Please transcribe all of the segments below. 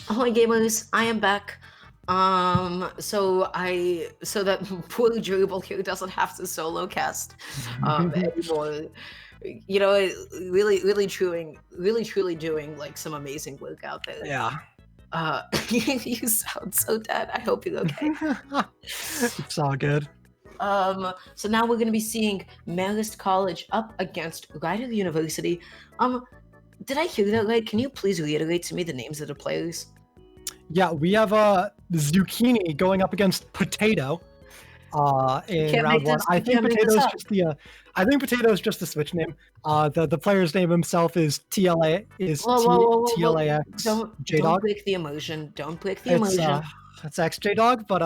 Ahoy gamers, I am back. So that poor Dribble here doesn't have to solo cast anymore. You know, really truly doing like some amazing work out there. Yeah. You sound so dead. I hope you're okay. It's all good. So now we're gonna be seeing Marist College up against Rider University. Did I hear that right? Can you please reiterate to me the names of the players? Yeah, we have Zucchini going up against Potato in Can't round make one. this. I You think can't make this Potato's up. just the I think Potato's just the switch name. The player's name himself is TLAX J Don't Dog. break the immersion. Don't break the It's immersion. it's XJ Dog, but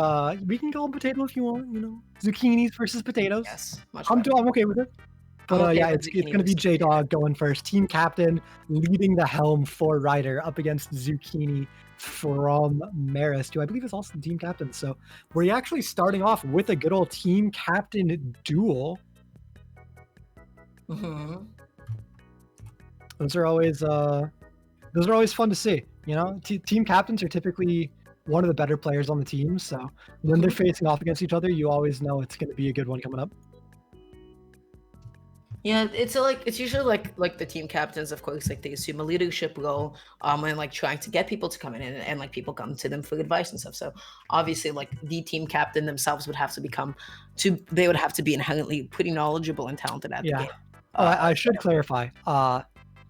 we can call him Potato if you want. You know, zucchinis versus potatoes. Yes, much better. I'm okay with it. I'm But okay yeah, with it's zucchini gonna be versus J potato. Dog going first. Team captain leading the helm for Ryder up against Zucchini from Marist, who I believe is also the team captain. So we're actually starting off with a good old team captain duel. Mm-hmm. Those are always fun to see. You know, team captains are typically one of the better players on the team. So when they're facing off against each other, you always know it's going to be a good one coming up. Yeah, it's usually like the team captains, of course, like they assume a leadership role, and like trying to get people to come in and like people come to them for advice and stuff. So obviously, like the team captain themselves would have to they would have to be inherently pretty knowledgeable and talented at the game. Oh, I should clarify.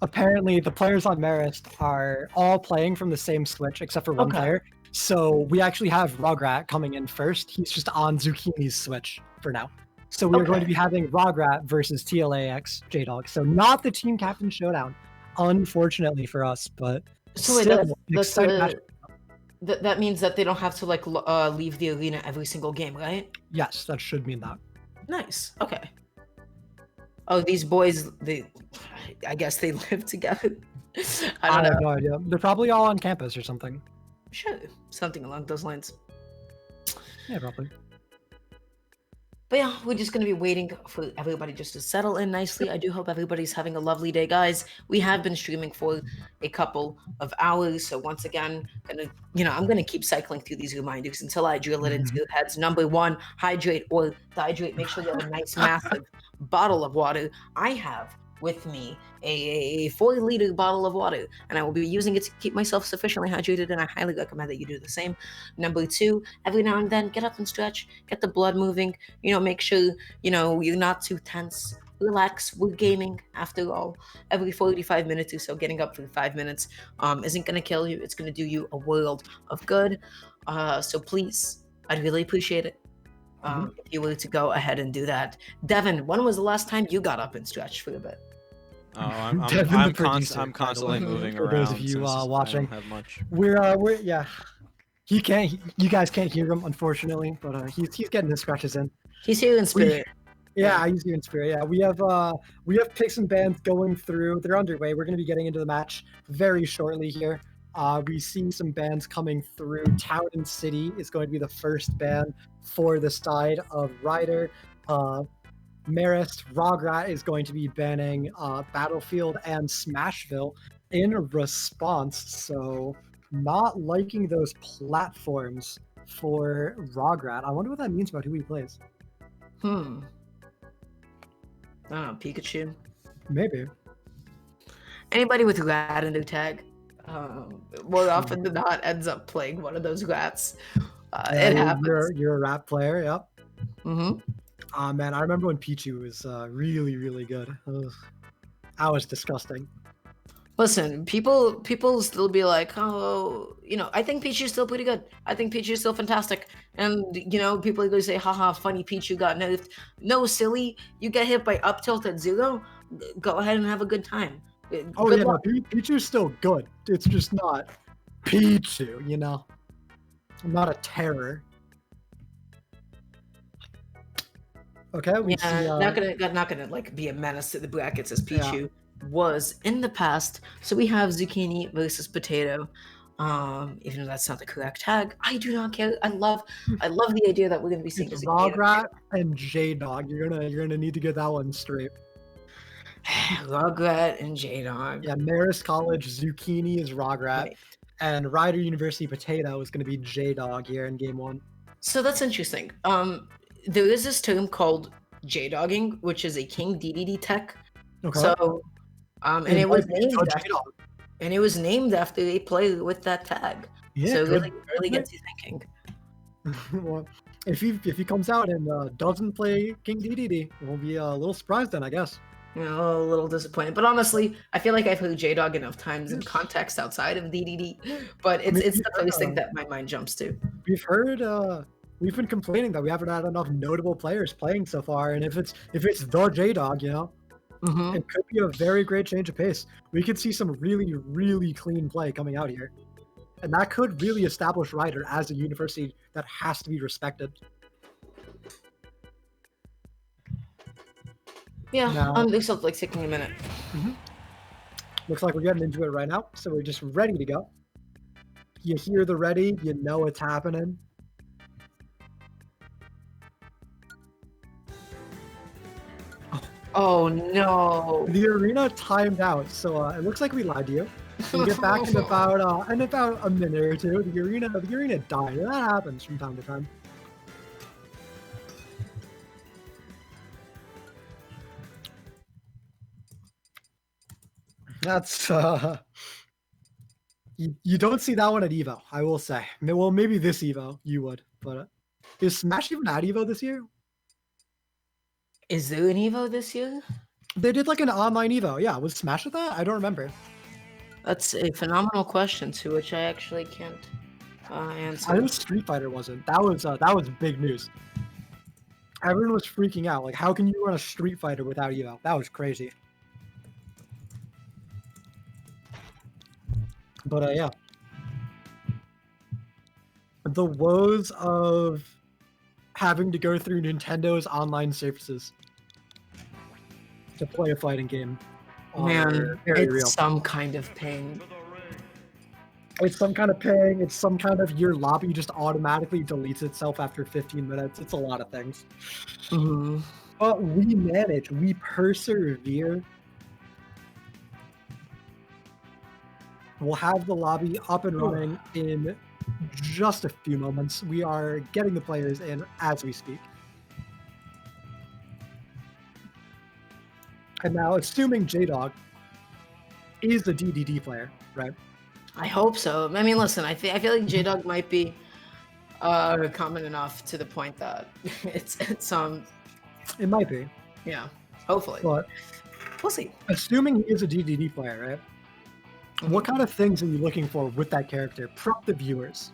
Apparently, the players on Marist are all playing from the same switch except for one player. So we actually have Rograt coming in first. He's just on Zucchini's switch for now. So we are going to be having Rograt versus TLAX J Dog. So not the team captain showdown, unfortunately for us, but so still an exciting match. That means that they don't have to like leave the arena every single game, right? Yes, that should mean that. Nice. Okay. Oh, these boys, I guess they live together. I have no idea. They're probably all on campus or something. Sure, something along those lines. Yeah, probably. But yeah, we're just going to be waiting for everybody just to settle in nicely. I do hope everybody's having a lovely day, guys. We have been streaming for a couple of hours. So once again, I'm going to keep cycling through these reminders until I drill it into your heads. Number one, hydrate or dehydrate. Make sure you have a nice, massive bottle of water. I have with me a 4-liter bottle of water, and I will be using it to keep myself sufficiently hydrated, and I highly recommend that you do the same. Number two, every now and then, get up and stretch, get the blood moving, make sure, you're not too tense. Relax, we're gaming after all. Every 45 minutes or so, getting up for 5 minutes isn't going to kill you. It's going to do you a world of good. So please, I'd really appreciate it if you were to go ahead and do that. Devin, when was the last time you got up and stretched for a bit? Oh, I'm constantly moving for around. For those of you watching, I don't have much. We're yeah. You guys can't hear him, unfortunately, but he's getting his scratches in. He's here in spirit. He's here in spirit. Yeah, we have picks and bans going through. They're underway. We're going to be getting into the match very shortly here. We see some bans coming through. Town and City is going to be the first ban for the side of Ryder. Marist, Rograt is going to be banning Battlefield and Smashville in response. So not liking those platforms for Rograt. I wonder what that means about who he plays. I don't know, Pikachu? Maybe. Anybody with rat in their tag, more often than not, ends up playing one of those rats. It happens. You're a rat player, yep. Mm-hmm. Man, I remember when Pichu was really, really good. That was disgusting. Listen, people still be like, oh, I think Pichu's still pretty good. I think Pichu's still fantastic. And, people are going to say, haha, funny, Pichu got nerfed. No, silly. You get hit by up tilt at 0, go ahead and have a good time. Pichu's still good. It's just not Pichu, Not a terror. Okay, not gonna like be a menace to the brackets as Pichu was in the past. So we have Zucchini versus Potato. Even though that's not the correct tag, I do not care. I love the idea that we're gonna be seeing Rograt and J Dog. You're gonna need to get that one straight. Rograt and J Dog. Yeah, Marist College Zucchini is Rograt, and Rider University Potato is going to be J-Dog here in game 1. So that's interesting. There is this term called J-Dogging, which is a King DDD tech. Okay. So, and it was named after a player with that tag. Yeah, so really gets you thinking. Well, if he comes out and doesn't play King DDD, we'll be a little surprised then, I guess. You know, a little disappointed. But honestly, I feel like I've heard J-Dog enough times in context outside of DDD. But it's the first thing that my mind jumps to. We've heard, we've been complaining that we haven't had enough notable players playing so far, and if it's the J-Dog, you know, it could be a very great change of pace. We could see some really, really clean play coming out here. And that could really establish Rider as a university that has to be respected. Yeah, this looks like taking a minute. Looks like we're getting into it right now, so we're just ready to go. You hear the ready, you know it's happening. Oh no! The arena timed out, so it looks like we lied to you. We'll get back in about a minute or two. The arena died. That happens from time to time. That's you don't see that one at Evo, I will say. Well, maybe this Evo you would, but is Smash even at Evo this year? Is there an Evo this year? They did like an online Evo. Yeah, was Smash at that? I don't remember. That's a phenomenal question to which I actually can't answer. I know Street Fighter wasn't. That was big news. Everyone was freaking out. Like, how can you run a Street Fighter without Evo? That was crazy. But yeah. The woes of having to go through Nintendo's online services to play a fighting game. Man, it's real. Some kind of pain. It's some kind of pain. It's some kind of your lobby just automatically deletes itself after 15 minutes. It's a lot of things. But we manage. We persevere. We'll have the lobby up and running in just a few moments. We are getting the players in as we speak. And now, assuming J-Dog is a DDD player, right? I hope so. I mean, listen, I feel like J-Dog might be common enough to the point that it's It might be. Yeah, hopefully. But we'll see. Assuming he is a DDD player, right? What kind of things are you looking for with that character? Prep the viewers.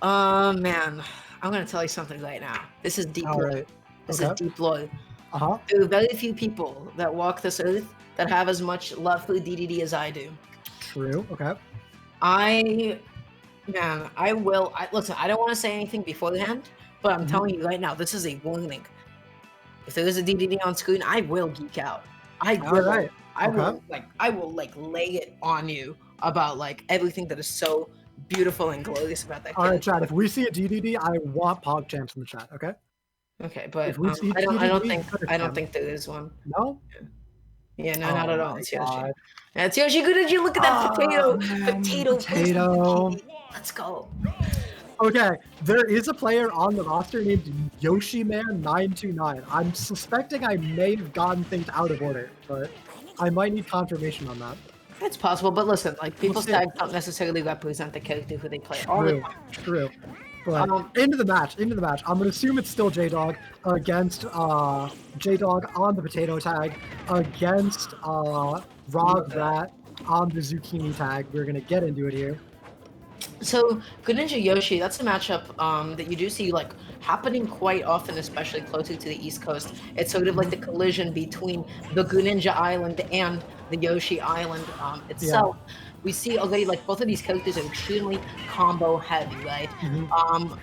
Man, I'm gonna tell you something right now. This is deep lore. Right. This is deep lore. Uh-huh. There are very few people that walk this earth that have as much love for DDD as I do. True. Okay. Listen, I don't want to say anything beforehand, but I'm telling you right now, this is a warning. If there is a DDD on screen, I will geek out. I will lay it on you about like everything that is so beautiful and glorious about that. All right, chat. If we see a DDD, I want PogChamps in the chat. Okay. Okay, but I don't think there is one. No. Yeah, no, not at all. It's Yoshi. That's Yoshi. Good. Did you look at that potato? Let's go. Okay, there is a player on the roster named YoshiMan929. I'm suspecting I may have gotten things out of order, but I might need confirmation on that. It's possible, but listen, like people's tags don't necessarily represent the character who they play all the time. True. But into the match. I'm gonna assume it's still J-Dog against J-Dog on the potato tag against Rograt on the zucchini tag. We're gonna get into it here. So Greninja Yoshi, that's a matchup that you do see like happening quite often, especially closer to the East Coast. It's sort of like the collision between the Greninja Island and the Yoshi Island itself. Yeah. We see already like both of these characters are extremely combo heavy, right? And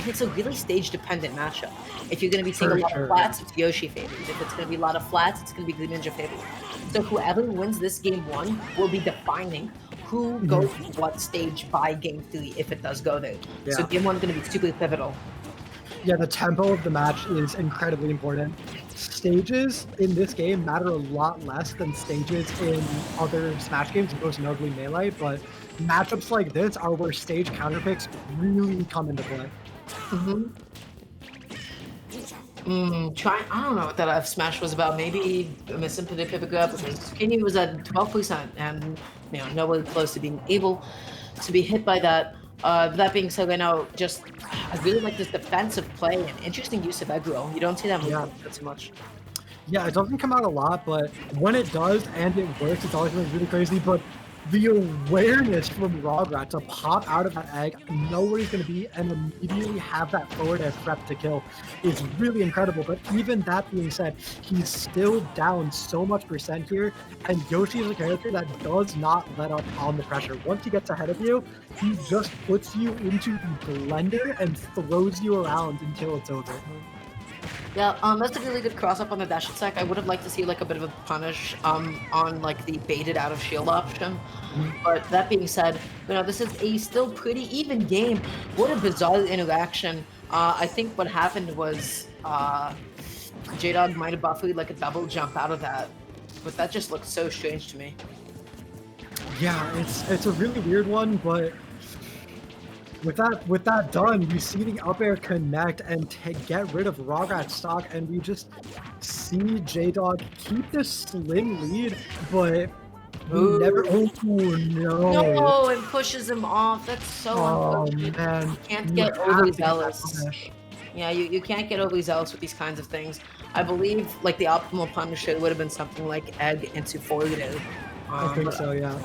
it's a really stage dependent matchup. If you're going to be seeing a lot of flats, it's Yoshi favored. If it's going to be a lot of flats, it's going to be Greninja favored. So whoever wins this game 1 will be defining who goes to what stage by game 3 if it does go there. Yeah. So game 1 is going to be super pivotal. Yeah, the tempo of the match is incredibly important. Stages in this game matter a lot less than stages in other Smash games, most notably Melee, but matchups like this are where stage counterpicks really come into play. I don't know what that F smash was about. Maybe missing Pidipipika because Kenny was at 12% and nowhere close to being able to be hit by that. That being said, I know I really like this defensive play and interesting use of aggro. You don't see that too much. Yeah, it doesn't come out a lot, but when it does and it works, it's always really crazy. But the awareness from Rograt to pop out of that egg, know where he's going to be, and immediately have that forward air prep to kill is really incredible. But even that being said, he's still down so much percent here, and Yoshi is a character that does not let up on the pressure. Once he gets ahead of you, he just puts you into the blender and throws you around until it's over. Yeah, that's a really good cross-up on the dash attack. I would have liked to see like a bit of a punish on like the baited out of shield option. But that being said, this is a still pretty even game. What a bizarre interaction. I think what happened was J-Dog might have buffered like a double jump out of that. But that just looked so strange to me. Yeah, it's a really weird one, but with that done, you see the up air connect and get rid of Rograt's stock, and we just see J-Dog keep this slim lead, but we never. Oh no! No, it pushes him off. That's so unfortunate. Man, you can't get overly zealous. Yeah, you can't get overly zealous with these kinds of things. I believe like the optimal punisher would have been something like egg into forward air. I think so, yeah.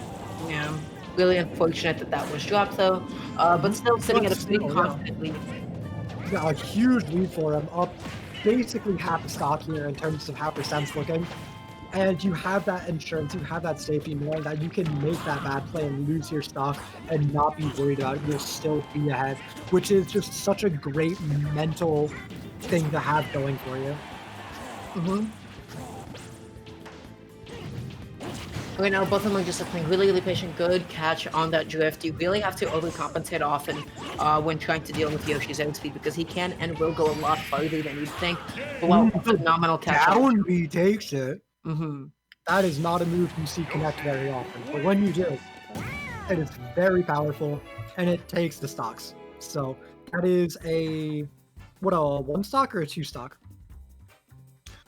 Yeah. Really unfortunate that was dropped though, but still sitting at a pretty confident lead. Yeah, a huge lead for him, up basically half the stock here in terms of how percent's looking. And you have that insurance, you have that safety knowing that you can make that bad play and lose your stock and not be worried about it. You'll still be ahead, which is just such a great mental thing to have going for you. Right now, both of them are just playing really, really patient. Good catch on that drift. You really have to overcompensate often when trying to deal with Yoshi's airspeed because he can and will go a lot farther than you'd think. But wow, phenomenal catch. Down B takes it. That is not a move you see connect very often. But when you do, it is very powerful and it takes the stocks. So that is a 1 stock or a 2 stock?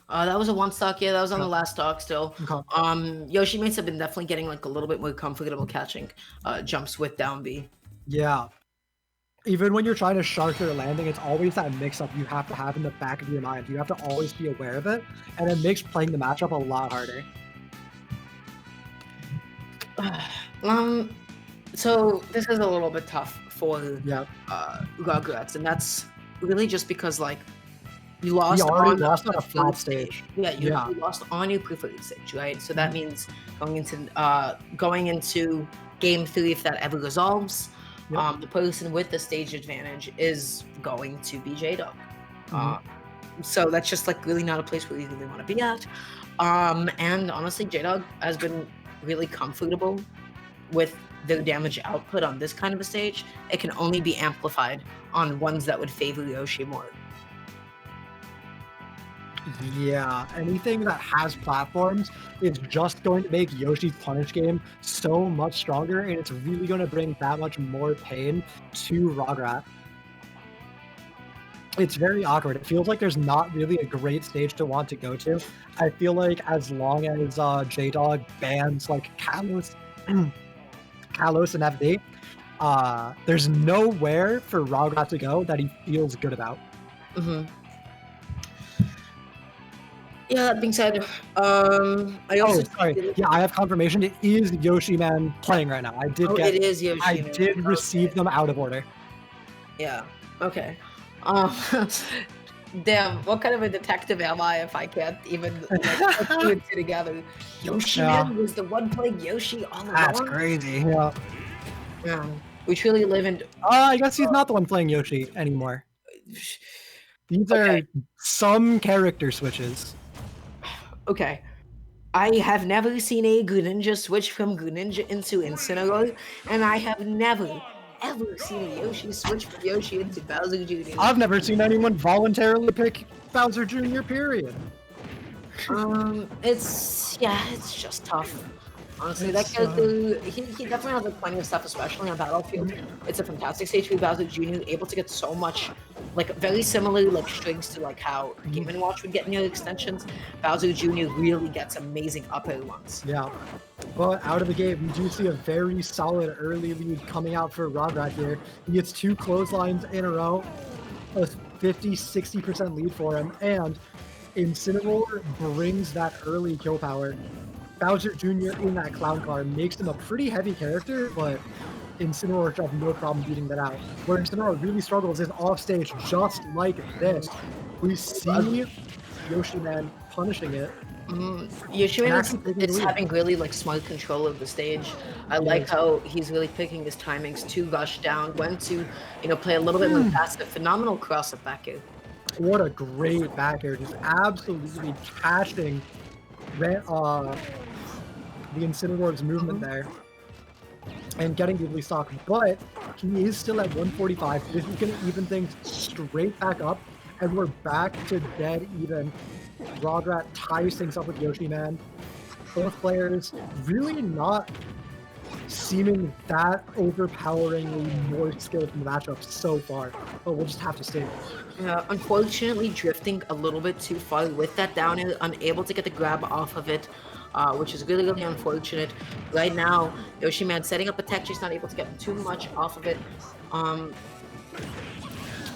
That was a 1 stock, yeah, that was on the last stock still. Okay. Yoshi mates have been definitely getting like a little bit more comfortable catching jumps with down B. Yeah. Even when you're trying to shark your landing, it's always that mix-up you have to have in the back of your mind. You have to always be aware of it, and it makes playing the matchup a lot harder. So this is a little bit tough for Rugrats, and that's really just because like you lost on a flat stage. Yeah, you lost on your preferred stage, right? So that means going into game 3, if that ever resolves, the person with the stage advantage is going to be J-Dog. So that's just like really not a place where you really want to be at. And honestly, J-Dog has been really comfortable with their damage output on this kind of a stage. It can only be amplified on ones that would favor Yoshi more. Yeah, anything that has platforms is just going to make Yoshi's punish game so much stronger, and it's really going to bring that much more pain to Rograt. It's very awkward. It feels like there's not really a great stage to want to go to. I feel like as long as J-Dog bans like Kalos and FD, there's nowhere for Rograt to go that he feels good about. Yeah, that being said, I also... I have confirmation. It is Yoshi Man playing right now. It is Yoshi Man. I did receive them out of order. Yeah, okay. Damn, what kind of a detective am I if I can't even put two together? Yoshi Man was the one playing Yoshi all along? That's crazy, Yeah. We truly live in... I guess he's not the one playing Yoshi anymore. These are some character switches. Okay. I have never seen a Greninja switch from Greninja into Incineroar, and I have never, ever seen a Yoshi switch from Yoshi into Bowser Jr. I've never seen anyone voluntarily pick Bowser Jr., period. It's just tough. Honestly, that character, he definitely has like plenty of stuff, especially on Battlefield. It's a fantastic stage for Bowser Jr., able to get so much, like, very similar, like, strings to, like, how Game & Watch would get near extensions. Bowser Jr. really gets amazing uphill ones. Yeah. But out of the gate, we do see a very solid early lead coming out for Rograt here. He gets 2 clotheslines in a row, a 50-60% lead for him, and Incineroar brings that early kill power. Bowser Jr. in that clown car makes him a pretty heavy character, but Incineroar should have no problem beating that out. Where Incineroar really struggles is off stage, just like this. We see Yoshi Man punishing it. Yoshi Man is having really like smart control of the stage. I like how he's really picking his timings to rush down, when to, play a little bit more passive. Phenomenal cross up back here. What a great back air, just absolutely catching the Incineroar's movement there and getting the restock, but he is still at 145. This is going to even things straight back up, and we're back to dead even. Rograt ties things up with Yoshi Man. Both players really not seeming that overpoweringly more skilled in the matchup so far, but we'll just have to stay. Yeah, unfortunately drifting a little bit too far with that down air, unable to get the grab off of it, which is really, really unfortunate. Right now, Yoshi Man setting up a tech, she's not able to get too much off of it.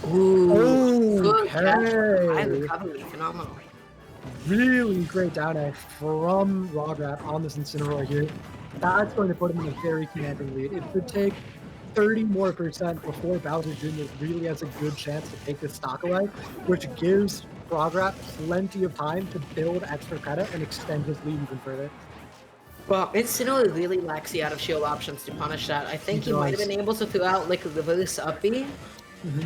Good catch. High recovery, phenomenal. Really great down air from Rograt on this Incineroar here. That's going to put him in a very commanding lead. It could take 30% more before Bowser Jr. really has a good chance to take this stock away, which gives Rograt plenty of time to build extra credit and extend his lead even further. Well, Incineroar really lacks the out-of-shield options to punish that. I think he might have been able to throw out like a reverse up B,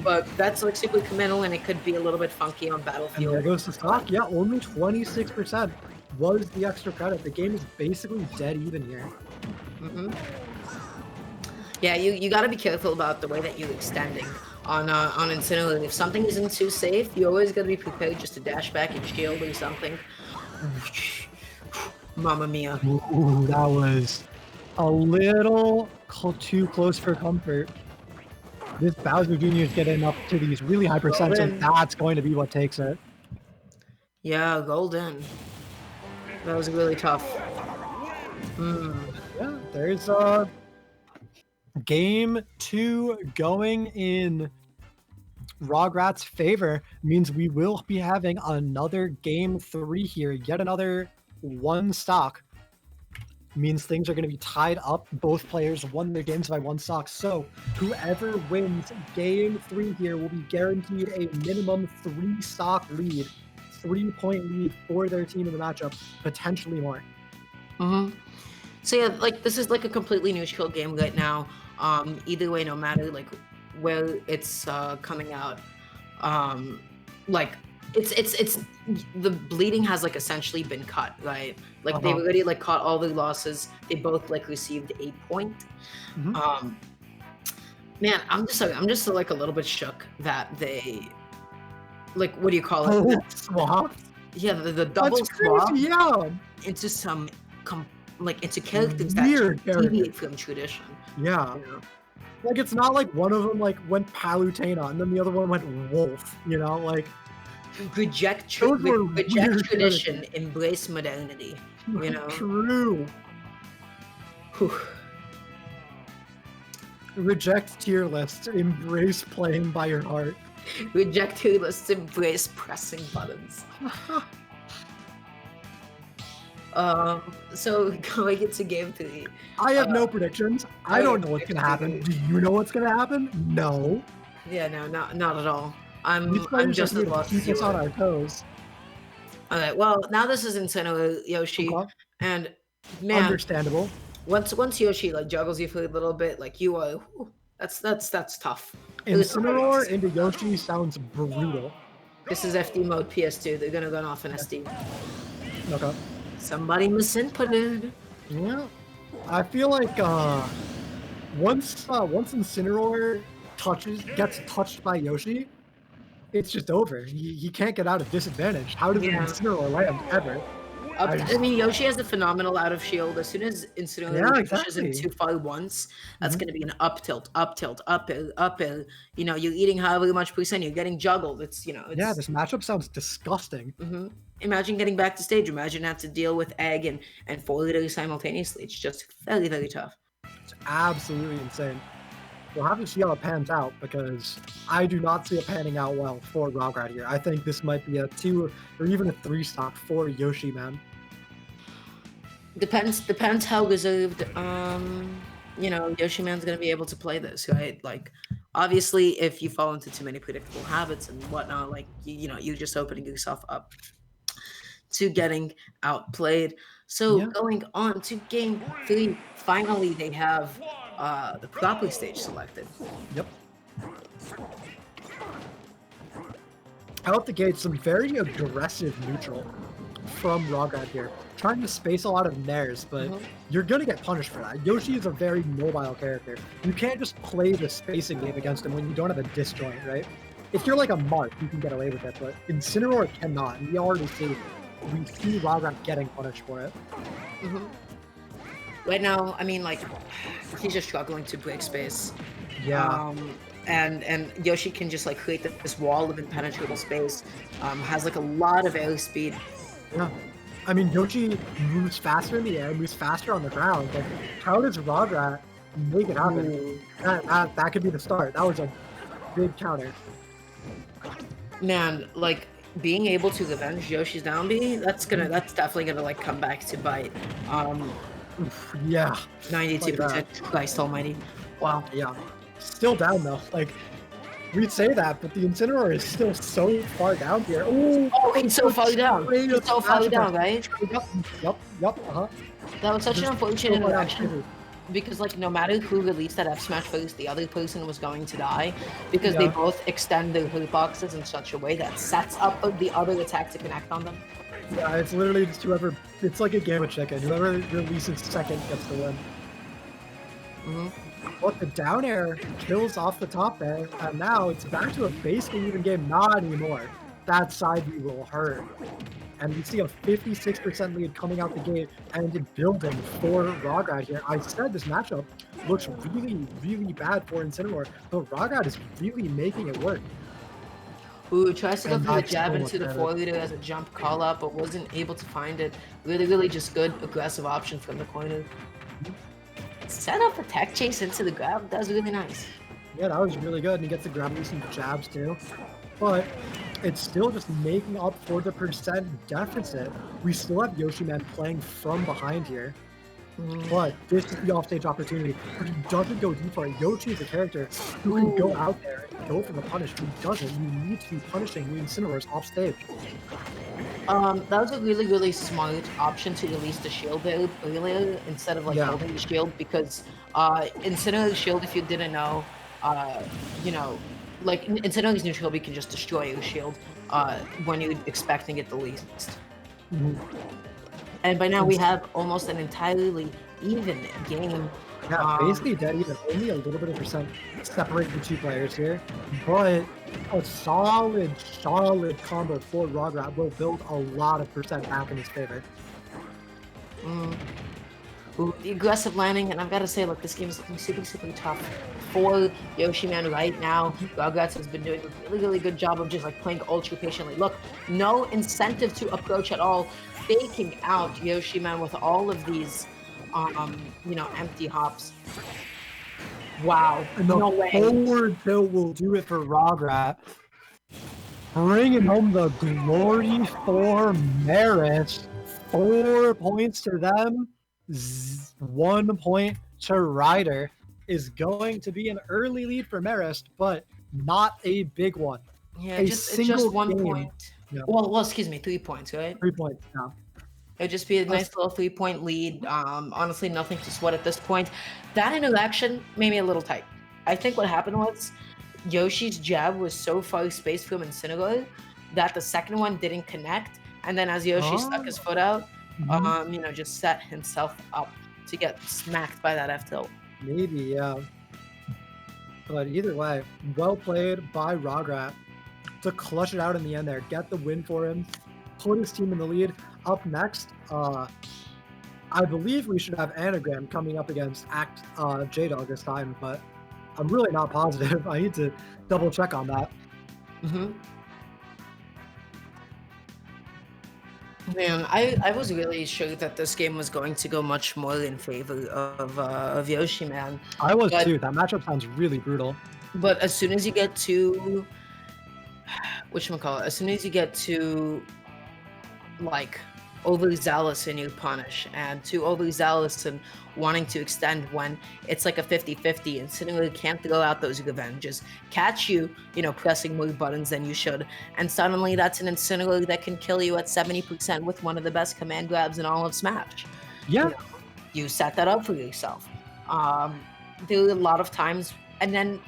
but that's like super committal and it could be a little bit funky on Battlefield. And there goes the stock. Yeah, only 26% was the extra credit. The game is basically dead even here. Yeah, you got to be careful about the way that you're extending on Incineroar. If something isn't too safe, you always got to be prepared just to dash back and shield or something. Mamma mia. Ooh, that was a little too close for comfort. This Bowser Jr. is getting up to these really high percents, and that's going to be what takes it. Yeah, golden. That was really tough. Yeah, there's game 2 going in Rograt's favor. Means we will be having another game 3 here. Yet another 1 stock. Means things are going to be tied up. Both players won their games by 1 stock. So whoever wins game 3 here will be guaranteed a minimum 3 stock lead, 3-point lead for their team in the matchup, potentially more. So yeah, like this is like a completely neutral game right now. Either way, no matter like where it's coming out, like it's the bleeding has like essentially been cut, right? Like they've already like caught all their losses. They both like received a point. Man, I'm just like a little bit shook that they, like, what do you call it? Swap? Yeah, the double swap into some into characters that deviate from tradition. Yeah. Like it's not like one of them like went Palutena and then the other one went Wolf, like reject tradition, embrace modernity, True. Reject tier lists, embrace playing by your heart. Reject tier lists, embrace pressing buttons. So going into game 3. I have no predictions. I don't know what's gonna happen. Do you know what's gonna happen? No. Yeah, no, not at all. I'm just as lost as you on our toes. Okay, well now this is Incineroar Yoshi, and man, understandable. Once Yoshi like juggles you for a little bit, like you are, that's tough. Incineroar into Yoshi sounds brutal. This is FD mode PS2. They're gonna run off an SD. Okay. Somebody misinputted. Yeah, I feel like once Incineroar gets touched by Yoshi, it's just over. He can't get out of disadvantage. How does Incineroar land ever? I mean, Yoshi has a phenomenal out of shield. As soon as Incineroar pushes him too far once, that's going to be an up tilt, uphill. You know, you're eating however much percent, you're getting juggled. It's, you know, it's... Yeah, this matchup sounds disgusting. Imagine getting back to stage. Imagine having to deal with egg and 4 liters simultaneously. It's just very, very tough. It's absolutely insane. We'll have to see how it pans out, because I do not see it panning out well for Rograt here. I think this might be a 2 or even a 3 stock for Yoshi, man. Depends how reserved you know, Yoshi Man's gonna be able to play this, right? Like, obviously, if you fall into too many predictable habits and whatnot, like, you know, you're just opening yourself up to getting outplayed. So going on to game 3, finally they have the proper stage selected. Yep. Out the gate, some very aggressive neutral from Rograt here. Trying to space a lot of nairs, but you're going to get punished for that. Yoshi is a very mobile character. You can't just play the spacing game against him when you don't have a disjoint, right? If you're like a Mark, you can get away with it, but Incineroar cannot. And we already see Rograt getting punished for it. Right now, I mean, like, he's just struggling to break space. Yeah. And Yoshi can just like create this wall of impenetrable space. Has like a lot of air speed. Yeah. I mean, Yoshi moves faster in the air, moves faster on the ground. But how does Rograt make it happen? That could be the start. That was a big counter. Man, like, being able to revenge Yoshi's down B, that's definitely gonna like come back to bite. Yeah. 92%. Christ almighty. Wow. Yeah. Still down though. Like, we'd say that, but the Incineroar is still so far down here. Ooh, he's so far down. He's so far down, right? Yep. That was such an unfortunate interaction. Because, like, no matter who released that F smash first, the other person was going to die, because they both extend their hitboxes in such a way that sets up the other attack to connect on them. Yeah, it's literally just whoever. It's like a game of chicken. Whoever releases second gets the win. But the down air kills off the top there, and now it's back to a basically even game. Not anymore. That side view will hurt. And we see a 56% lead coming out the gate and building for Rograt here. I said this matchup looks really, really bad for Incineroar, but Rograt is really making it work. Ooh, tries to go for the jab into the 4 liter as a jump call up, but wasn't able to find it. Really, really just good aggressive option from the corner. Set up a tech chase into the grab. That was really nice. Yeah, that was really good. And he gets the grab some jabs too. But it's still just making up for the percent deficit. We still have Yoshi Man playing from behind here. But this is the offstage opportunity. But he doesn't go deep for it. Yoshi is a character who can go out there and go for the punish. He doesn't. You need to be punishing the Incineroars offstage. That was a really, really smart option to release the shield there earlier instead of like holding the shield, because Incineroar's shield, if you didn't know, you know, like Incineroar's neutral B can just destroy your shield when you're expecting it the least. And by now we have almost an entirely even game. Yeah, basically dead even. Only a little bit of percent separating the two players here. But a solid combo for Rograt will build a lot of percent back in his favor. Ooh, the aggressive landing, and I've got to say, look, this game is looking super, super tough for Yoshi Man right now. Rograt has been doing a really, really good job of just like playing ultra patiently. Look, no incentive to approach at all, faking out Yoshi Man with all of these you know, empty hops. Wow. And the forward tilt will do it for Rograt. Bringing home the glory for Marist. 4 points to them. 1 point to Ryder. Is going to be an early lead for Marist, but not a big one. Yeah, it's just 1 point. Yeah. Well, excuse me, 3 points, right? 3 points, yeah. It'd just be a nice little 3-point lead. Honestly, nothing to sweat at this point. That interaction made me a little tight. I think what happened was Yoshi's jab was so far spaced from Incineroar that the second one didn't connect. And then as Yoshi stuck his foot out, you know, just set himself up to get smacked by that F tilt. Maybe, yeah. But either way, well played by Rograt to clutch it out in the end there. Get the win for him. Put his team in the lead. Up next, I believe we should have Anagram coming up against J-Dog this time, but I'm really not positive. I need to double check on that. Man, I was really sure that this game was going to go much more in favor of Yoshi, man. I was too. That matchup sounds really brutal. But as soon as you get to as soon as you get to like overzealous in your punish and too overzealous and wanting to extend when it's like a 50-50 and Incineroar can't throw out those revenges, catch you, pressing more buttons than you should, and suddenly that's an Incineroar that can kill you at 70% with one of the best command grabs in all of Smash. Yeah. You set that up for yourself. There are a lot of times, and then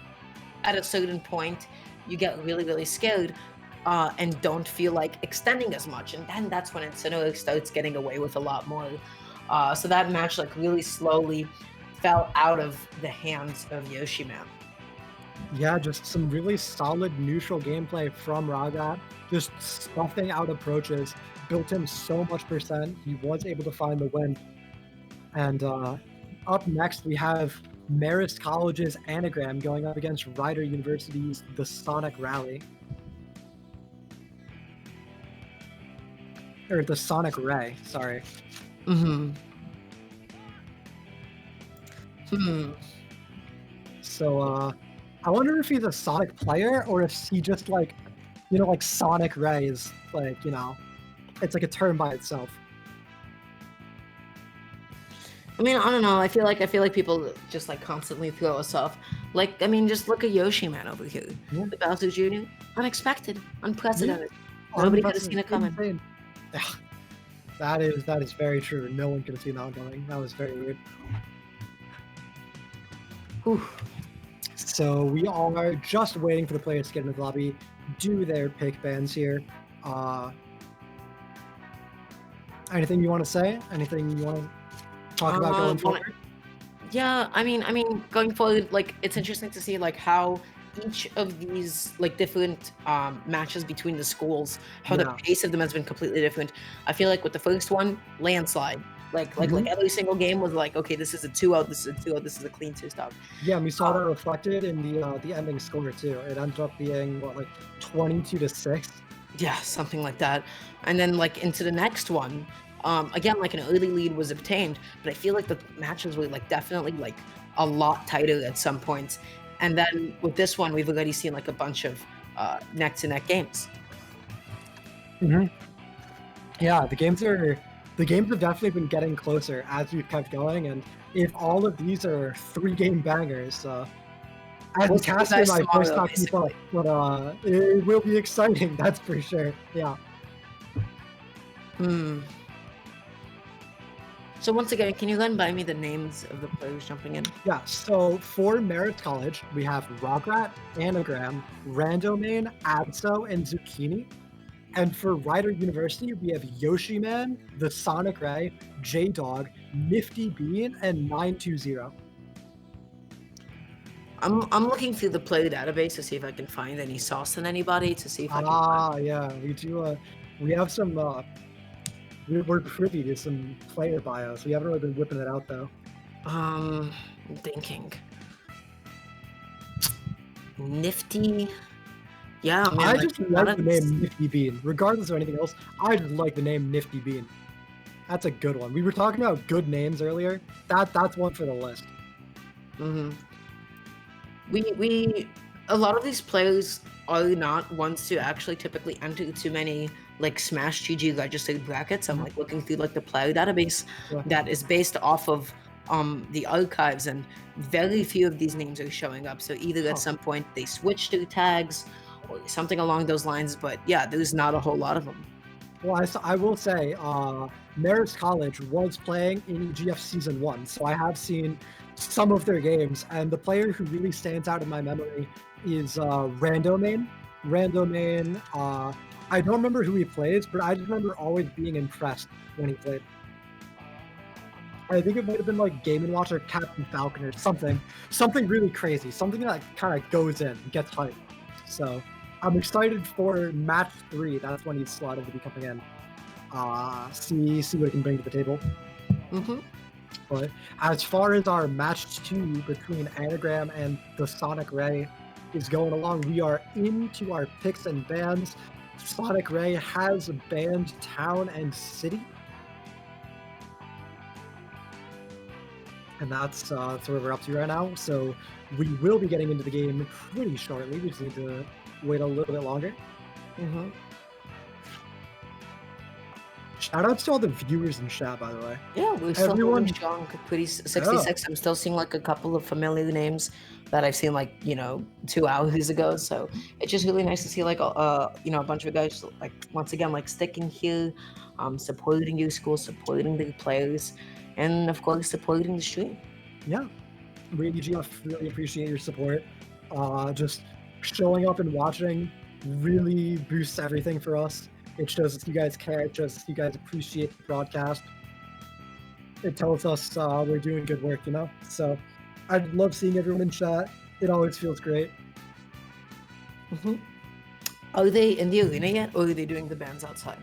at a certain point, you get really, really scared and don't feel like extending as much. And then that's when Incineroar starts getting away with a lot more. So that match really slowly fell out of the hands of Yoshi, man. Yeah, just some really solid neutral gameplay from Ragrat. Just stuffing out approaches, built him so much percent. He was able to find the win. And up next, we have Marist College's Anagram going up against Rider University's The Sonic Rally. Or The Sonic Ray, sorry. So, I wonder if he's a Sonic player or if he just like Sonic Ray is it's like a term by itself. I mean, I don't know. I feel like people just constantly throw us off. Just look at Yoshi, man, over here. Yeah. The Bowser Jr. Unexpected, unprecedented. Yeah. Nobody could have seen it coming. Yeah. That is very true. No one could have seen that coming. That was very weird. Whew. So we are just waiting for the players to get into the lobby, do their pick bands here. Anything you want to say? Anything you want to talk about going forward? Yeah, I mean, going forward, it's interesting to see how each of these different matches between the schools, how the pace of them has been completely different. I feel like with the first one, landslide. Like every single game was okay, this is a 2-0, this is a 2-0, this is a clean 2-stop. Yeah, and we saw that reflected in the ending score too. It ended up being 22-6. Yeah, something like that. And then into the next one, again, an early lead was obtained, but I feel like the matches were definitely a lot tighter at some points. And then with this one, we've already seen a bunch of neck-to-neck games. Yeah, the games have definitely been getting closer as we've kept going, and if all of these are 3-game bangers, as casting my first time keep up, but it will be exciting, that's for sure. Yeah. So once again, can you run by me the names of the players jumping in? Yeah, so for Marist College, we have Rograt, Anagram, Randomane, Abso, and Zucchini. And for Rider University, we have Yoshi Man, The Sonic Ray, J-Dog, Nifty Bean, and 920. I'm looking through the player database to see if I can find any sauce in anybody, to see if I can find... yeah, we do. We have some... we're privy to some player bios. We haven't really been whipping it out, though. I'm thinking. Nifty... Yeah, man, I just like the name Nifty Bean. Regardless of anything else, I just like the name Nifty Bean. That's a good one. We were talking about good names earlier. That's one for the list. A lot of these players are not ones to actually typically enter too many Smash GG registered brackets. I'm looking through the player database that is based off of the archives, and very few of these names are showing up. So either at some point they switched their tags or something along those lines, but yeah, there's not a whole lot of them. Well, I will say, Marist College was playing in EGF Season 1, so I have seen some of their games, and the player who really stands out in my memory is Randomane. Randomane, I don't remember who he plays, but I just remember always being impressed when he played. I think it might have been Game & Watch or Captain Falcon or something really crazy, something that kind of goes in and gets hyped. So I'm excited for match 3. That's when he's slotted to be coming in. see what it can bring to the table. Mm-hmm. But as far as our match 2 between Anagram and the Sonic Ray is going along, we are into our picks and bans. Sonic Ray has banned Town and City. And that's where we're up to right now. So we will be getting into the game pretty shortly. We just need to wait a little bit longer. Mm-hmm. Shout outs to all the viewers in chat, by the way. Yeah, we're still moving strong. Pretty 66. Yeah. I'm still seeing like a couple of familiar names that I've seen like 2 hours ago. So it's just really nice to see like a bunch of guys like once again like sticking here, supporting your school, supporting the players, and of course supporting the stream. Yeah, we EGF really appreciate your support. Just showing up and watching really boosts everything for us. It shows us you guys care. It shows us you guys appreciate the broadcast. It tells us we're doing good work, So I love seeing everyone in chat. It always feels great. Mm-hmm. Are they in the arena yet, or are they doing the bans outside?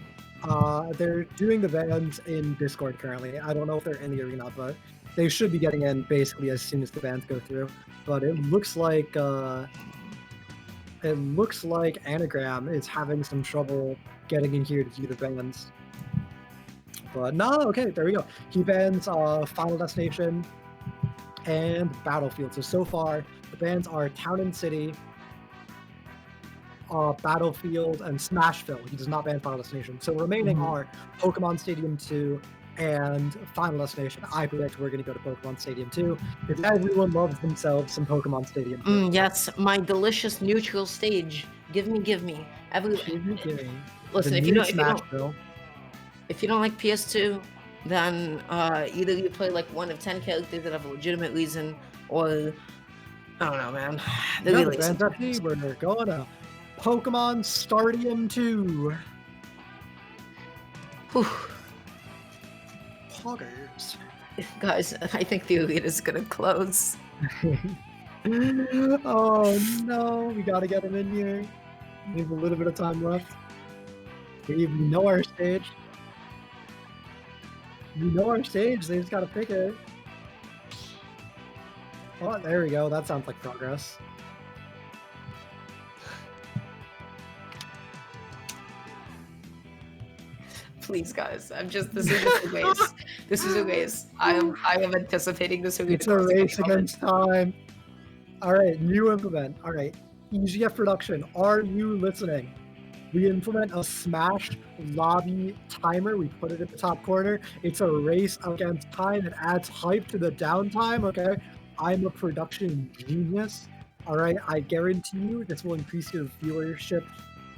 They're doing the bans in Discord currently. I don't know if they're in the arena, but they should be getting in basically as soon as the bans go through. But it looks like Anagram is having some trouble getting in here to do the bans. But no, okay, there we go. He bans Final Destination and Battlefield. So far, the bans are Town and City, Battlefield, and Smashville. He does not ban Final Destination. So remaining are Pokemon Stadium 2 and Final Destination. I predict we're going to go to Pokemon Stadium 2 because everyone loves themselves some Pokemon Stadium 2. Yes, my delicious neutral stage. Give me. Listen, if you don't like PS2, then either you play like one of 10 characters that have a legitimate reason, or I don't know, man. We're going to Pokemon Stadium 2. Whew. Poggers. Guys, I think the arena is gonna close. Oh no, we gotta get him in here. We have a little bit of time left. We know our stage. They just gotta pick it. Oh, there we go. That sounds like progress. Please, guys, this is just a race. This is a race. I am anticipating this. It's a race against time. All right, new implement. All right, EGF production. Are you listening? We implement a Smash lobby timer. We put it at the top corner. It's a race against time. It adds hype to the downtime. Okay, I'm a production genius. All right, I guarantee you this will increase your viewership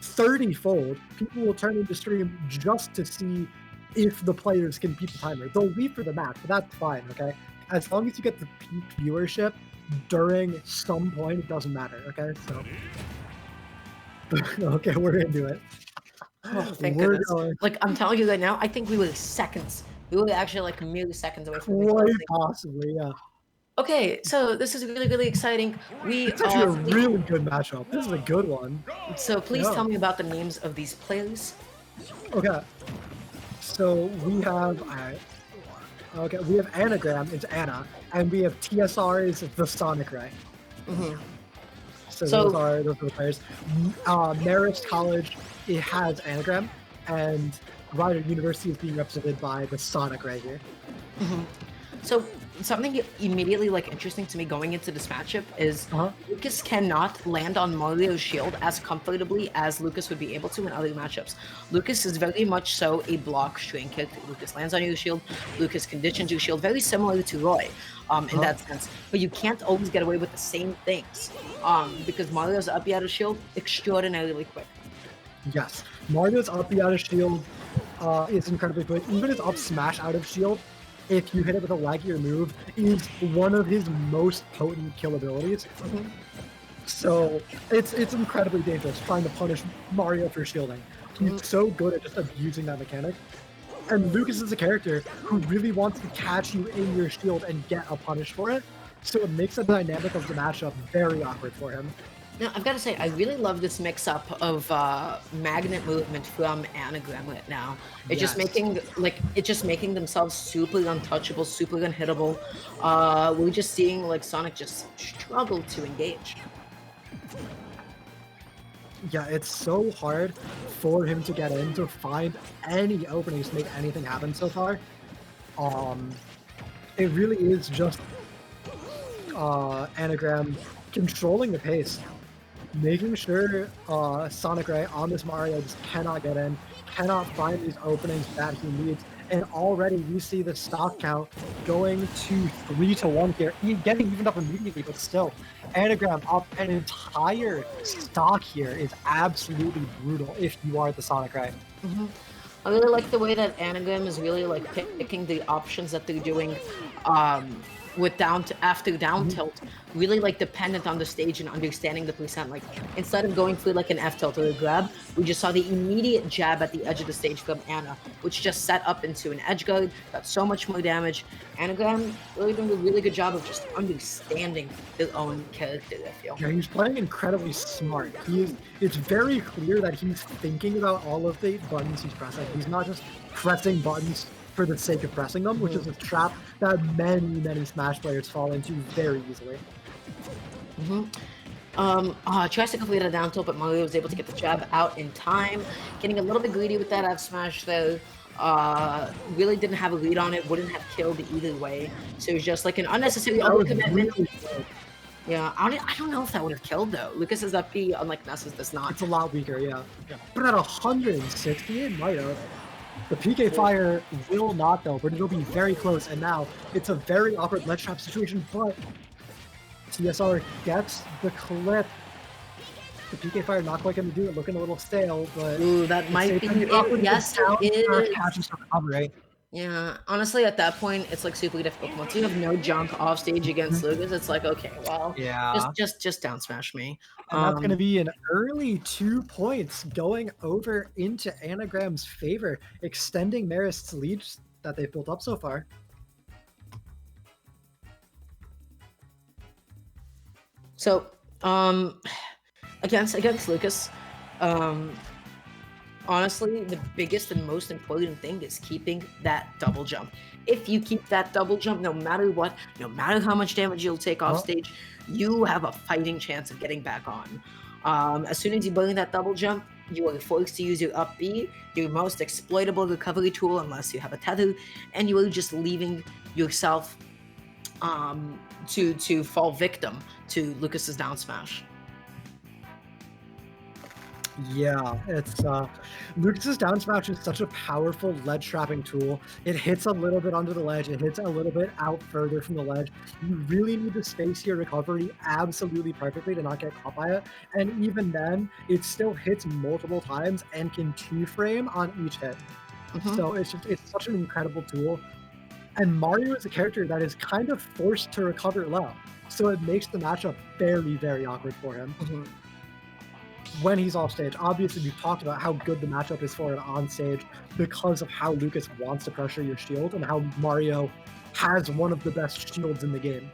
30-fold. People will turn into stream just to see if the players can beat the timer. They'll leave for the match, but that's fine, okay? As long as you get the peak viewership during some point, it doesn't matter, okay? So, okay, we're into it. Oh, thank goodness. Like, I'm telling you right now, I think we were seconds. We were actually like merely seconds away from quite possibly, yeah. Okay, so this is really, really exciting. It's actually a really good matchup. This is a good one. So please tell me about the names of these players. Okay. So we have Anagram, it's Anna, and we have TSR is the Sonic Ray. Mm-hmm. So those are the players. Marist College, it has Anagram, and Rider University is being represented by the Sonic Ray here. Mm-hmm. So something immediately like interesting to me going into this matchup is Lucas cannot land on Mario's shield as comfortably as Lucas would be able to in other matchups. Lucas is very much so a block string character. Lucas lands on your shield, Lucas conditions your shield, very similar to Roy in that sense. But you can't always get away with the same things because Mario's up out of shield extraordinarily quick. Yes, Mario's up out of shield is incredibly quick. Even his up smash out of shield, if you hit it with a laggier move, is one of his most potent kill abilities. So it's incredibly dangerous trying to punish Mario for shielding. He's so good at just abusing that mechanic. And Lucas is a character who really wants to catch you in your shield and get a punish for it. So it makes the dynamic of the matchup very awkward for him. Now, I've got to say, I really love this mix-up of magnet movement from Anagram right now. It's just Yes. making themselves super untouchable, super unhittable. We're just seeing like Sonic just struggle to engage. Yeah, it's so hard for him to get in, to find any openings to make anything happen so far. It really is just Anagram controlling the pace, making sure Sonic Ray on this Mario just cannot get in, cannot find these openings that he needs. And already we see the stock count going to 3-1 here. Getting evened up immediately, but still, Anagram up an entire stock here is absolutely brutal if you are the Sonic Ray. Mm-hmm. I really like the way that Anagram is really like picking the options that they're doing with after down tilt, really like dependent on the stage and understanding the percent. Like instead of going for like an F tilt or a grab, we just saw the immediate jab at the edge of the stage from Anna, which just set up into an edge guard, got so much more damage. Anagram really doing a really good job of just understanding their own character, I feel. Yeah, he's playing incredibly smart. It's very clear that he's thinking about all of the buttons he's pressing. He's not just pressing buttons for the sake of pressing them, which is a trap that many Smash players fall into very easily. Tries to complete a down tilt, but Mario was able to get the jab out in time. Getting a little bit greedy with that F smash though. Really didn't have a lead on it, wouldn't have killed either way. So it was just like an unnecessary overcommitment. Really yeah, I don't know if that would have killed though. Lucas's FP, unlike Ness's, does not. It's a lot weaker, yeah. But at 160, it might have. The PK Fire will not though, but it'll be very close. And now it's a very awkward ledge trap situation, but TSR gets the clip. The PK Fire not quite going to do it, looking a little stale, but... Ooh, that might be it. Yes, it is. Yeah, honestly, at that point, it's like super difficult. Once you have no jump off stage against Lucas, it's like, okay, well, just down smash me. And that's going to be an early 2 points going over into Anagram's favor, extending Marist's lead that they've built up so far. So, against Lucas, honestly, the biggest and most important thing is keeping that double jump. If you keep that double jump, no matter what, no matter how much damage you'll take off stage, you have a fighting chance of getting back on. As soon as you burn that double jump, you are forced to use your up B, your most exploitable recovery tool unless you have a tether, and you are just leaving yourself to fall victim to Lucas's down smash. Yeah, it's Lucas's down smash is such a powerful ledge trapping tool. It hits a little bit under the ledge, it hits a little bit out further from the ledge. You really need to space your recovery absolutely perfectly to not get caught by it. And even then, it still hits multiple times and can 2-frame on each hit. So it's such an incredible tool. And Mario is a character that is kind of forced to recover low. So it makes the matchup very awkward for him. When he's off stage. Obviously, we've talked about how good the matchup is for it on stage because of how Lucas wants to pressure your shield and how Mario has one of the best shields in the game.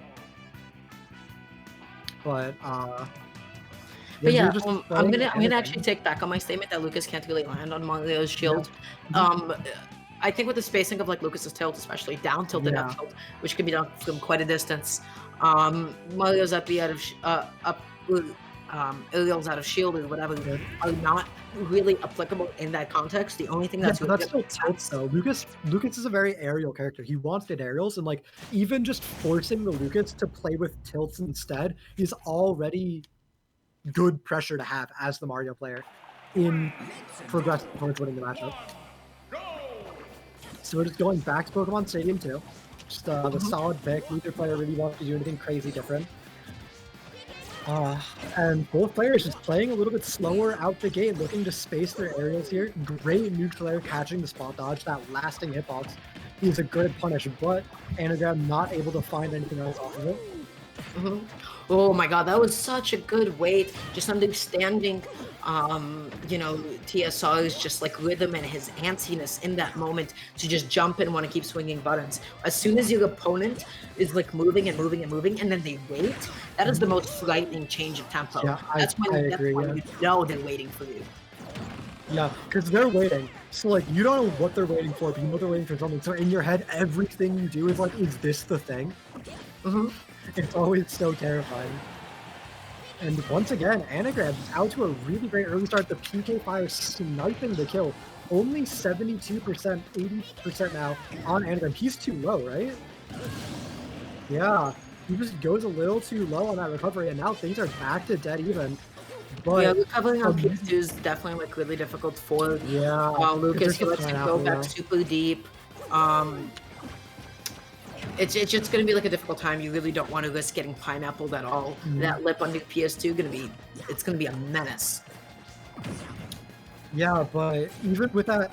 But yeah, I'm gonna actually take back on my statement that Lucas can't really land on Mario's shield. I think with the spacing of like Lucas's tilt, especially down tilt and up tilt, which can be done from quite a distance, Mario's up B out of aerials out of shield or whatever are not really applicable in that context. The only thing that's still tilts though. Lucas is a very aerial character. He wants to hit aerials, and like even just forcing the Lucas to play with tilts instead is already good pressure to have as the Mario player in progressing towards winning the matchup. So we're just going back to Pokemon Stadium 2. Just the solid pick. Neither player really wants to do anything crazy different. And both players just playing a little bit slower out the gate, looking to space their aerials here. Great neutral air catching the spot dodge, that lasting hitbox. He's a good punish, but Anagram not able to find anything else off of it. Oh my god, that was such a good weight. Just understanding you know, TSR's just like rhythm and his antsiness in that moment to just jump and want to keep swinging buttons. As soon as your opponent is like moving and moving and moving, and then they wait, that is the most frightening change of tempo. Yeah, that's when agree, you know they're waiting for you. Yeah, because they're waiting. So, like, you don't know what they're waiting for, but you know they're waiting for something. So in your head, everything you do is like, is this the thing? It's always so terrifying. And once again, Anagram is out to a really great early start. The PK Fire sniping the kill. Only 72%, 80% now on Anagram. He's too low, right? Yeah, he just goes a little too low on that recovery, and now things are back to dead even. But yeah, recovering on PS2 is definitely like really difficult for Lucas. He lets him go back super deep. It's just going to be like a difficult time. You really don't want to risk getting pineappled at all. That lip under PS2 it's going to be a menace. Yeah, but even with that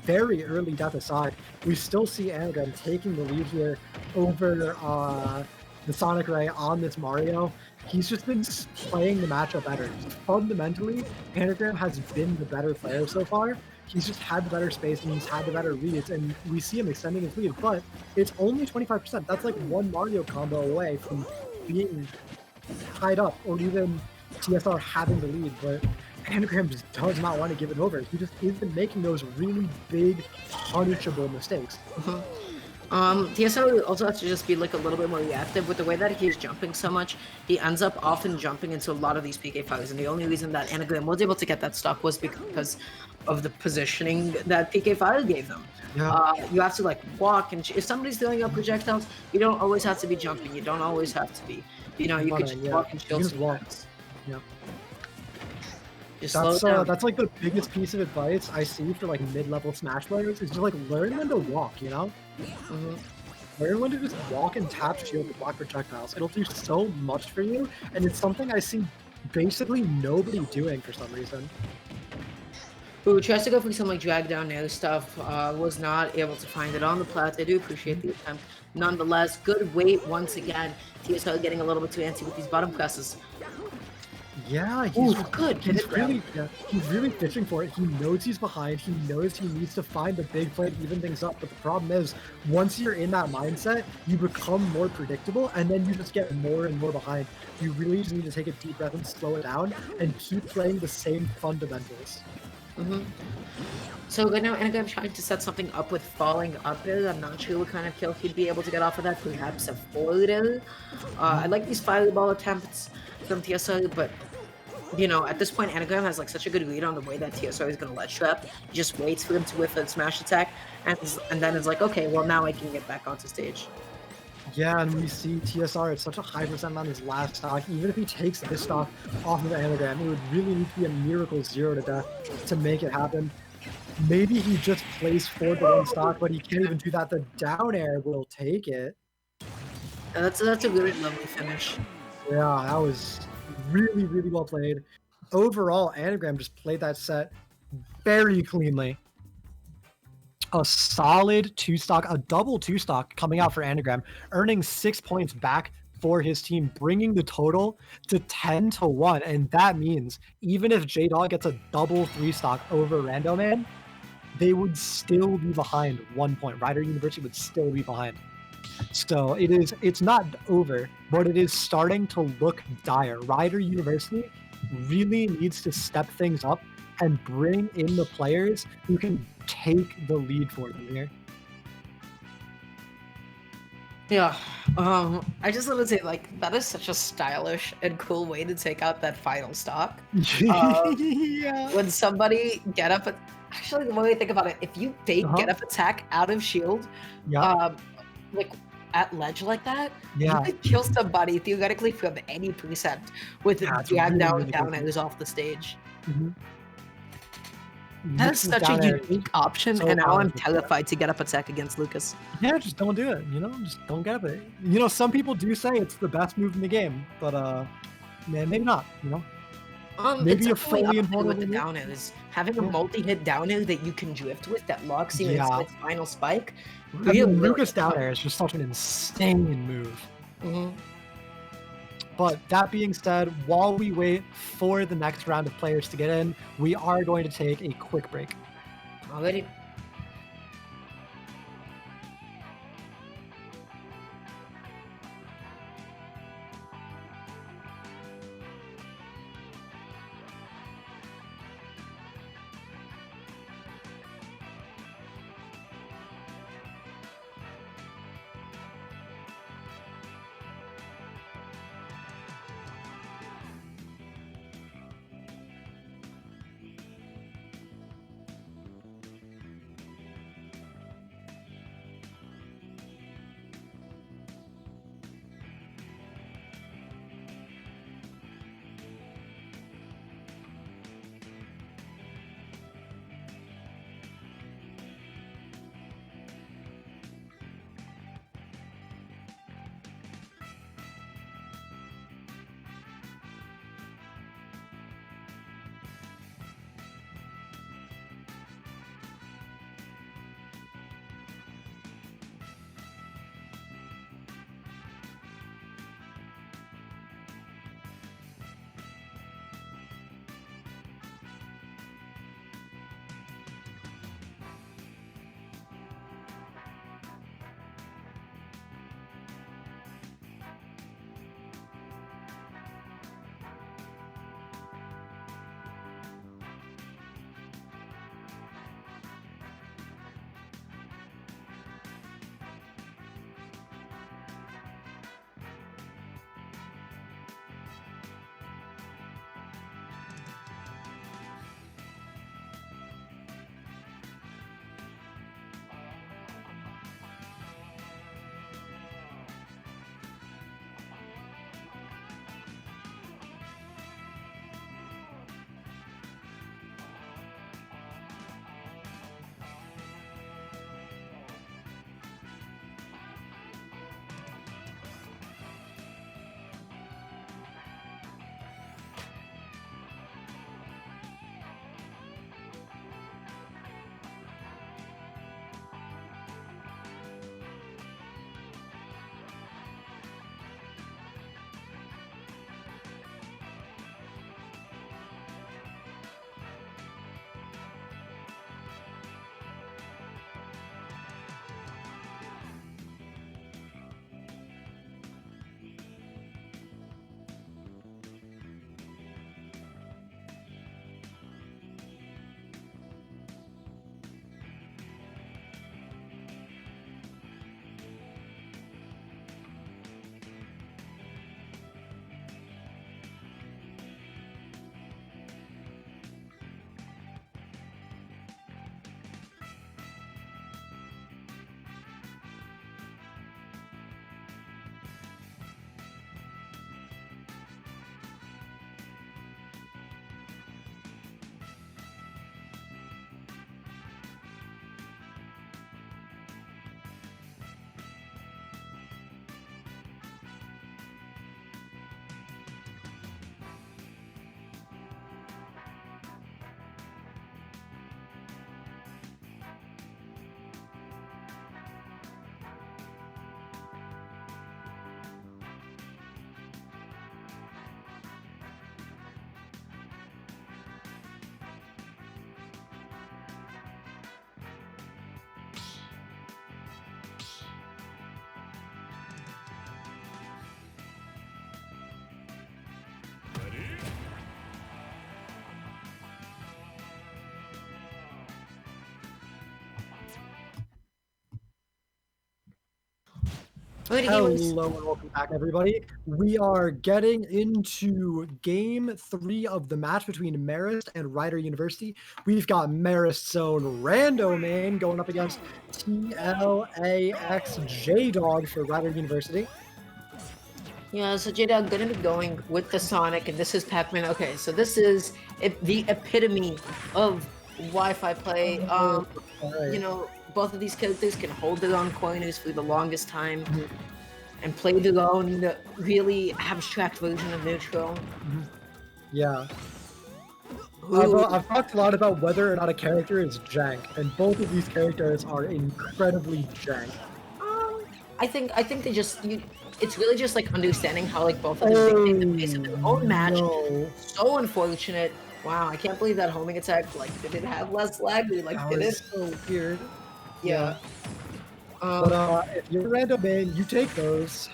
very early death aside, we still see Anagram taking the lead here over the Sonic Ray on this Mario. He's just been playing the matchup better. Fundamentally, Anagram has been the better player so far. He's just had the better space and he's had the better reads, and we see him extending his lead, but it's only 25%. That's like one Mario combo away from being tied up or even TSR having the lead, but Anagram just does not want to give it over. He just isn't making those really big, punishable mistakes. TSR also has to just be like a little bit more reactive with the way that he's jumping so much. He ends up often jumping into a lot of these PK fires, and the only reason that Anagram was able to get that stock was because of the positioning that PK Fire gave them. Yeah. You have to like walk, and if somebody's throwing up projectiles, you don't always have to be jumping. You don't always have to be. You know, you can just walk and chill. Yeah. Just slow down. That's like the biggest piece of advice I see for like mid-level Smash players is just like learn when to walk, you know? Learn when to just walk and tap shield to block projectiles. It'll do so much for you, and it's something I see basically nobody doing for some reason. Who tries to go for some like drag down air stuff, was not able to find it on the plat. I do appreciate the attempt. Nonetheless, good weight once again. TSR getting a little bit too antsy with these bottom presses. Yeah, he's good. He's really fishing for it. He knows he's behind. He knows he needs to find the big play to even things up. But the problem is, once you're in that mindset, you become more predictable, and then you just get more and more behind. You really just need to take a deep breath and slow it down, and keep playing the same fundamentals. So right now, Anagram trying to set something up with falling up there. I'm not sure what kind of kill he'd be able to get off of that. Perhaps a forward. I like these fireball attempts from TSR, but you know, at this point, Anagram has like such a good read on the way that TSR is going to let trap. He just waits for him to whiff a smash attack, and then it's like, okay, well now I can get back onto stage. Yeah, and we see TSR at such a high percent on his last stock. Even if he takes this stock off of Anagram, it would really need to be a miracle 0 to death to make it happen. Maybe he just plays for the one stock, but he can't even do that. The down air will take it. That's a really lovely finish. Yeah, that was really, really well played. Overall, Anagram just played that set very cleanly. A solid 2-stock, a double 2-stock coming out for Anagram, earning 6 points back for his team, bringing the total to 10-1. And that means even if J-Dog gets a double 3-stock over Rando Man, they would still be behind 1 point. Rider University would still be behind. So it's not over, but it is starting to look dire. Rider University really needs to step things up and bring in the players who can take the lead for them here. Yeah, I just want to say, like, that is such a stylish and cool way to take out that final stock. Yeah. When somebody get up, actually, the way I think about it, if you fake get up attack out of shield, like at ledge like that, you could kill somebody theoretically from any precept with drag down airs off the stage. That is such a unique option, and now I'm terrified to get up attack against Lucas. Yeah, just don't do it, you know? Just don't get up it. You know, some people do say it's the best move in the game, but man, maybe not, you know? Maybe a fully invulnerable with the down airs. Having a multi-hit down air that you can drift with that locks you into its final spike. Lucas down air is just such an insane move. But that being said, while we wait for the next round of players to get in, we are going to take a quick break. Already. Hello and welcome back, everybody. We are getting into game 3 of the match between Marist and Rider University. We've got Marist's own Rando Main going up against TLAX J-Dog for Rider University. Yeah, so J-Dog gonna be going with the Sonic, and this is Pac-Man. Okay, so this is the epitome of Wi-Fi play. You know, both of these characters can hold their own corners for the longest time and play their own really abstract version of neutral. Yeah. I've talked a lot about whether or not a character is jank, and both of these characters are incredibly jank. I think they just it's really just like understanding how like both of them dictate the pace of their own match. No. So unfortunate. Wow, I can't believe that homing attack like did it have less lag? They like That did it? was so weird. Yeah. But if you're random main, you take those.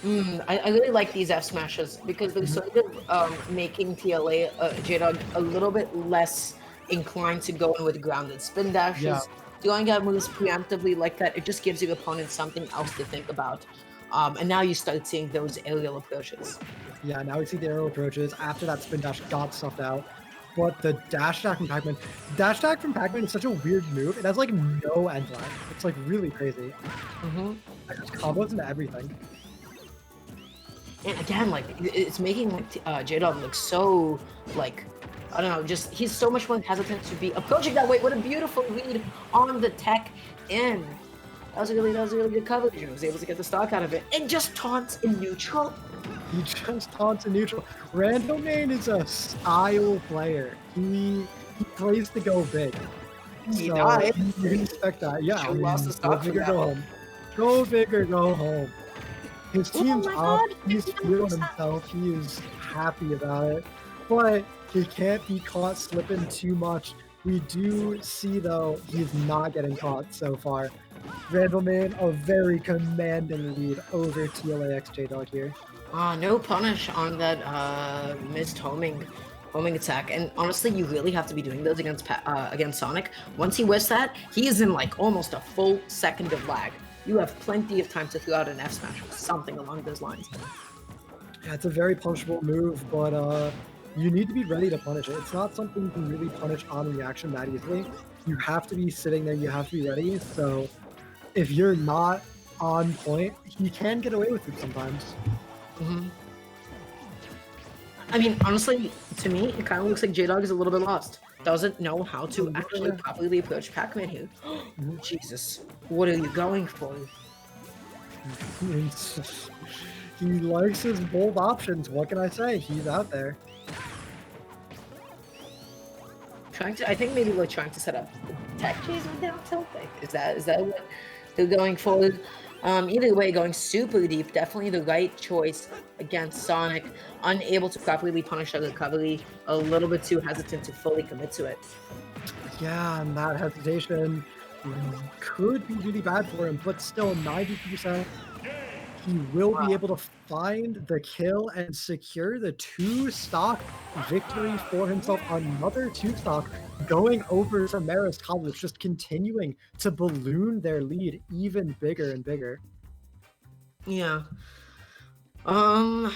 I really like these F smashes because they're sort of making TLA J-Dog a little bit less inclined to go in with grounded spin dashes. Yeah. Doing out moves preemptively like that, it just gives your opponent something else to think about. And now you start seeing those aerial approaches. Yeah, now we see the aerial approaches after that spin dash got stuffed out. But the dash attack from Pac-Man, is such a weird move. It has like no end line. It's like really crazy. It just combos into everything. And again, like it's making like J-Dog look so like I don't know, just he's so much more hesitant to be approaching that way. What a beautiful read on the tech in. That was a really good coverage. He was able to get the stock out of it and just taunts in neutral. He just taunts in neutral. Random Main is a style player. He plays to go big. He so died. You can expect that. Yeah, Lost the stock go big or go home. Go big or go home. His team's up. He's feeling himself. He is happy about it. But he can't be caught slipping too much. We do see, though, he's not getting caught so far. Random Main, a very commanding lead over TLAX J-Dog here. No punish on that missed homing attack, and honestly, you really have to be doing those against Sonic. Once he whiffs that, he is in like almost a full second of lag. You have plenty of time to throw out an F smash or something along those lines. Yeah, it's a very punishable move, but you need to be ready to punish it. It's not something you can really punish on reaction that easily. You have to be sitting there. You have to be ready. So if you're not on point, he can get away with it sometimes. I mean, honestly, to me, it kind of looks like J-Dog is a little bit lost. Doesn't know how to actually properly approach Pac-Man here. Jesus, what are you going for? He likes his bold options. What can I say? He's out there. I think maybe we're trying to set up tech chase with down tilt. Is that what they're going for? Either way, going super deep, definitely the right choice against Sonic. Unable to properly punish that recovery, a little bit too hesitant to fully commit to it. Yeah, and that hesitation could be really bad for him, but still 90%. He will be able to find the kill and secure the 2-stock victory for himself. Another 2-stock going over for Marist College, just continuing to balloon their lead even bigger and bigger. Yeah.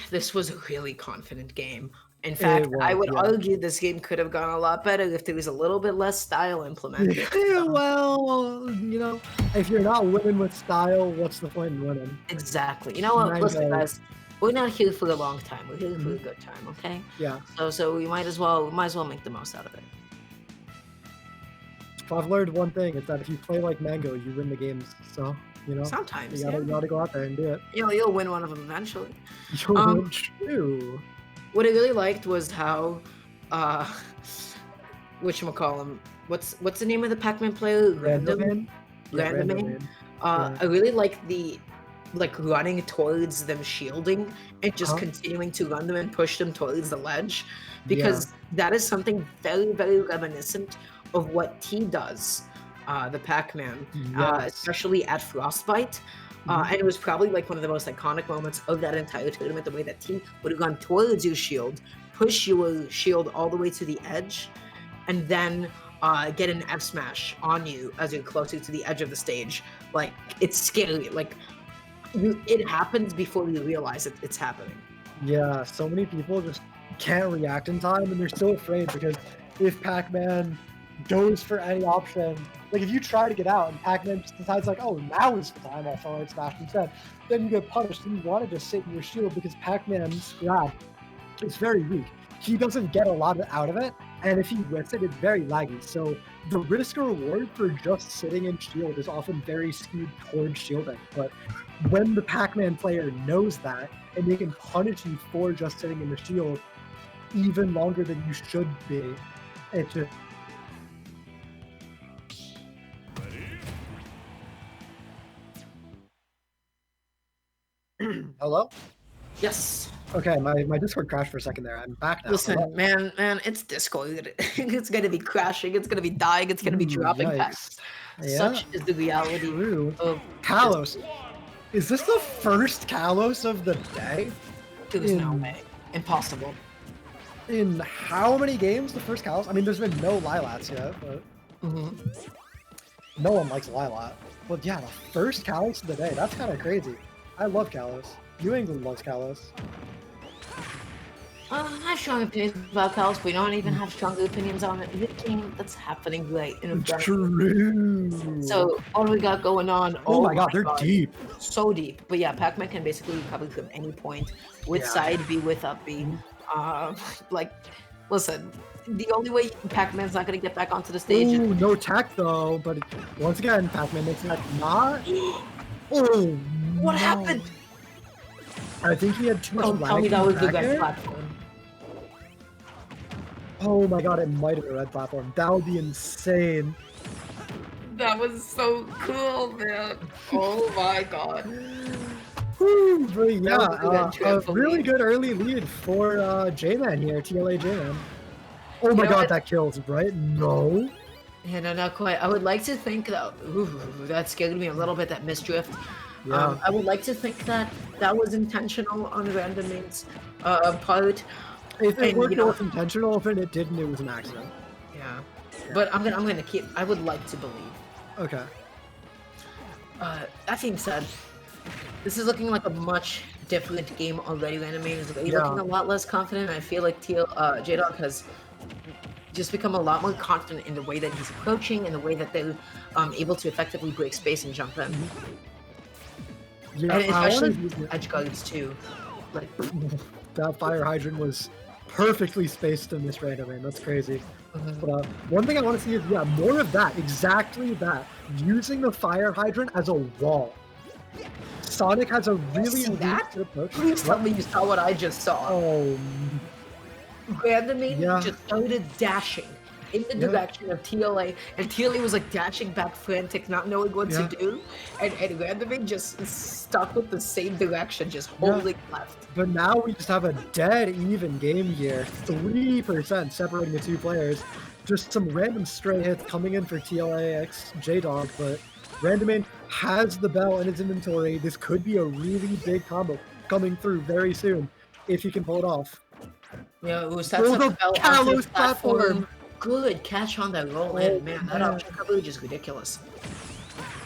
This was a really confident game. In fact, I would argue this game could have gone a lot better if there was a little bit less style implemented. Yeah, well, you know, if you're not winning with style, what's the point in winning? Exactly. You know what? Listen, guys, we're not here for a long time. We're here for a good time, okay? Yeah. So we might as well make the most out of it. If I've learned one thing, it's that if you play like Mango, you win the games. So, you know, sometimes you gotta go out there and do it. You'll win one of them eventually. True. What I really liked was how, whatchamacallem, what's the name of the Pac-Man player? Random Man. I really like the running towards them shielding and just continuing to run them and push them towards the ledge, because that is something very, very reminiscent of what T does, the Pac-Man, especially at Frostbite. And it was probably like one of the most iconic moments of that entire tournament, the way that T would run towards your shield, push your shield all the way to the edge, and then get an F smash on you as you're closer to the edge of the stage. Like, it's scary. Like, it happens before you realize it's happening. Yeah, so many people just can't react in time, and they're so afraid because if Pac-Man goes for any option, like if you try to get out and Pac-Man just decides like, oh, now is the time I'll forward smash instead, then you get punished and you want to just sit in your shield because Pac-Man's grab is very weak. He doesn't get a lot out of it, and if he whiffs it, it's very laggy. So the risk or reward for just sitting in shield is often very skewed towards shielding. But when the Pac-Man player knows that, and they can punish you for just sitting in the shield even longer than you should be, it just... Hello? Yes. Okay, my Discord crashed for a second there. I'm back now. Listen, man, it's Discord. It's gonna be crashing. It's gonna be dying. It's gonna be dropping Yikes. packs. Yeah, Such is the reality true. of Kalos. Is this the first Kalos of the day? There's no way. Impossible. In how many games the first Kalos? I mean, there's been no Lilats yet, but no one likes Lilat. But yeah, the first Kalos of the day. That's kind of crazy. I love Kalos. New England loves Kalos. I have strong opinions about Kalos, but we don't even have stronger opinions on it. The game that's happening right in front of True. So what do we got going on? Oh my god, they're deep. So deep. But yeah, Pac-Man can basically recover from any point with side B, with up B. Like, listen, the only way Pac-Man's not gonna get back onto the stage. Ooh, no tech though. But once again, Pac-Man makes it not. Oh, what happened? I think he had too much lag. Tell me that was the red platform. Oh my god, it might have been a red platform. That would be insane. That was so cool, man. Oh my god. Woo, but yeah, a really good early lead for J-Man here, TLA J-Man. Oh my god, that kills, right? No. Yeah, no, not quite. I would like to think that... Ooh, that scared me a little bit, that misdrift. Yeah. I would like to think that that was intentional on Randoming's part. If it was intentional, if it didn't, it was an accident. Yeah. But I'm gonna keep... I would like to believe. Okay. That being said, this is looking like a much different game already. Randoming is looking a lot less confident. I feel like J-Dog has just become a lot more confident in the way that he's approaching and the way that they're able to effectively break space and jump in. Yeah, and especially edge guards too. Like that fire hydrant was perfectly spaced in this Randoming. That's crazy. But one thing I want to see is more of that. Exactly that. Using the fire hydrant as a wall. Sonic has a really good approach. Please tell me you saw what I just saw. Oh. Randoming just started dashing in the direction of TLA, and TLA was like dashing back frantic, not knowing what to do, and Randoming just stuck with the same direction, just holding left. But now we just have a dead even game here, 3% separating the two players. Just some random stray hits coming in for TLAX J-Dog, but Randoming has the bell in his inventory. This could be a really big combo coming through very soon, if he can pull it off. Yeah, it was that's the bell Kalos platform. Good catch on that roll in, man. That option coverage is ridiculous.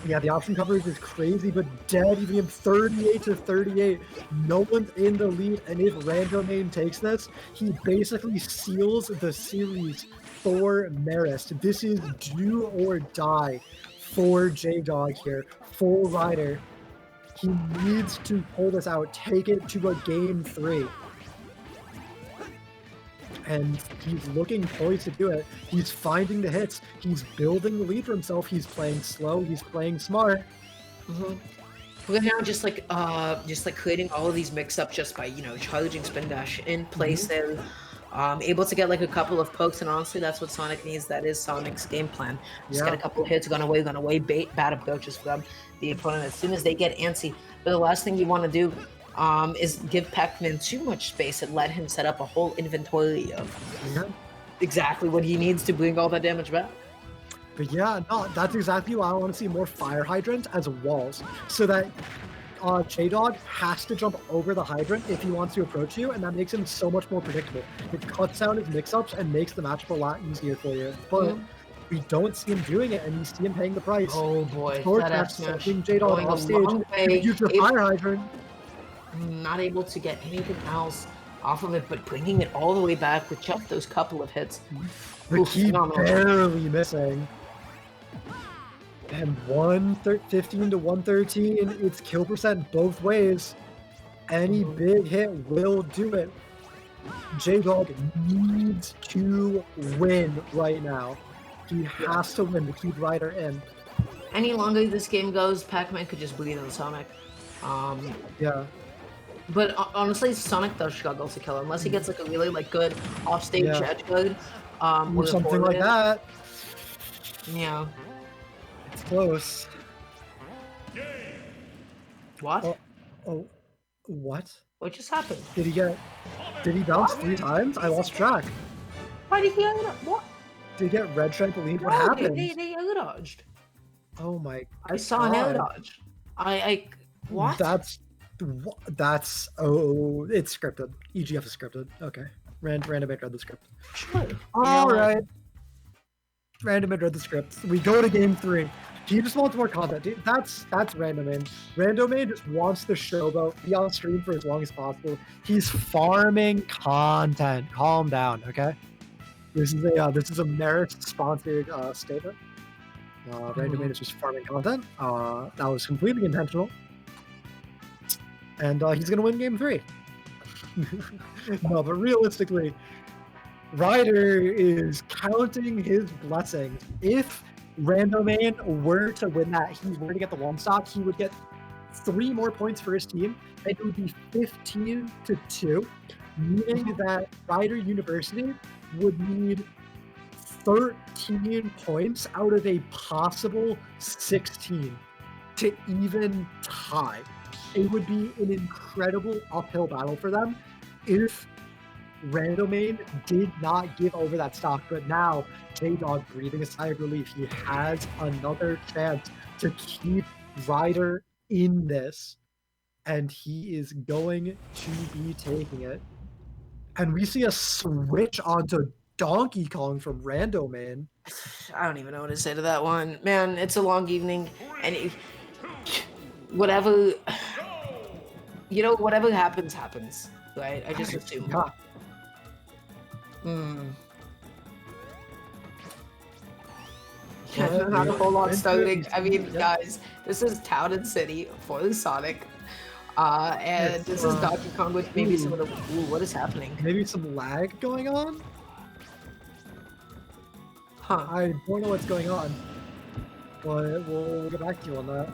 Yeah, the option coverage is crazy, but dead even 38-38. No one's in the lead, and if Randoming takes this, he basically seals the series for Marist. This is do or die for J-Dog here, full rider. He needs to pull this out, take it to a game 3. And he's looking poised to do it. He's finding the hits. He's building the lead for himself. He's playing slow. He's playing smart. We're now just like creating all of these mix-ups just by charging spin dash in place there. Able to get like a couple of pokes, and honestly, that's what Sonic needs. That is Sonic's game plan. Just get a couple of hits, gone away, bad approaches from the opponent as soon as they get antsy. But the last thing you want to do is give Pac-Man too much space and let him set up a whole inventory of exactly what he needs to bring all that damage back. But yeah, no, that's exactly why I want to see more fire hydrants as walls, so that J-Dog has to jump over the hydrant if he wants to approach you, and that makes him so much more predictable. It cuts down his mix-ups and makes the matchup a lot easier for you. But we don't see him doing it, and you see him paying the price. Oh boy, that F smash J-Dog off stage. Use your fire hydrant. Not able to get anything else off of it, but bringing it all the way back with just those couple of hits. The key barely missing. And 115 to 113, it's kill percent both ways. Any big hit will do it. J-Dog needs to win right now. He has to win to keep Ryder in. Any longer this game goes, Pac-Man could just bleed on Sonic. Yeah. But honestly, Sonic does struggle to kill unless he gets like a really good off-stage edge guard. Or something like that. Yeah. It's close. What? Oh. What? What just happened? Did he bounce 3 times? I lost track. Why did he what? Did he get red trampoline? No, What happened? They air-dodged. Oh my I saw an air-dodge. What? That's it's scripted. EGF is scripted. Okay. Random read the script. Sure. Alright. Random read the script. We go to game 3. He just wants more content. Dude, that's Randomain. Randomain just wants the showboat, be on stream for as long as possible. He's farming content. Calm down, okay? This is a Marist sponsored statement. Randomain is just farming content. That was completely intentional. And he's gonna win game 3. No, but realistically, Ryder is counting his blessings. If Randomain were to win that, he were to get the long stop, he would get 3 more points for his team, and it would be 15-2, meaning that Ryder University would need 13 points out of a possible 16 to even tie. It would be an incredible uphill battle for them if Randomain did not give over that stock, but now J-Dog breathing a sigh of relief. He has another chance to keep Ryder in this, and he is going to be taking it. And we see a switch onto Donkey Kong from Randomain. I don't even know what to say to that one. Man, it's a long evening, and whatever happens, right? I just assume. Yeah. Not a whole lot starting. I mean, guys, this is Town and City for the Sonic. And this is Donkey Kong with maybe some of the... Ooh, what is happening? Maybe some lag going on? Huh. I don't know what's going on. But we'll get back to you on that.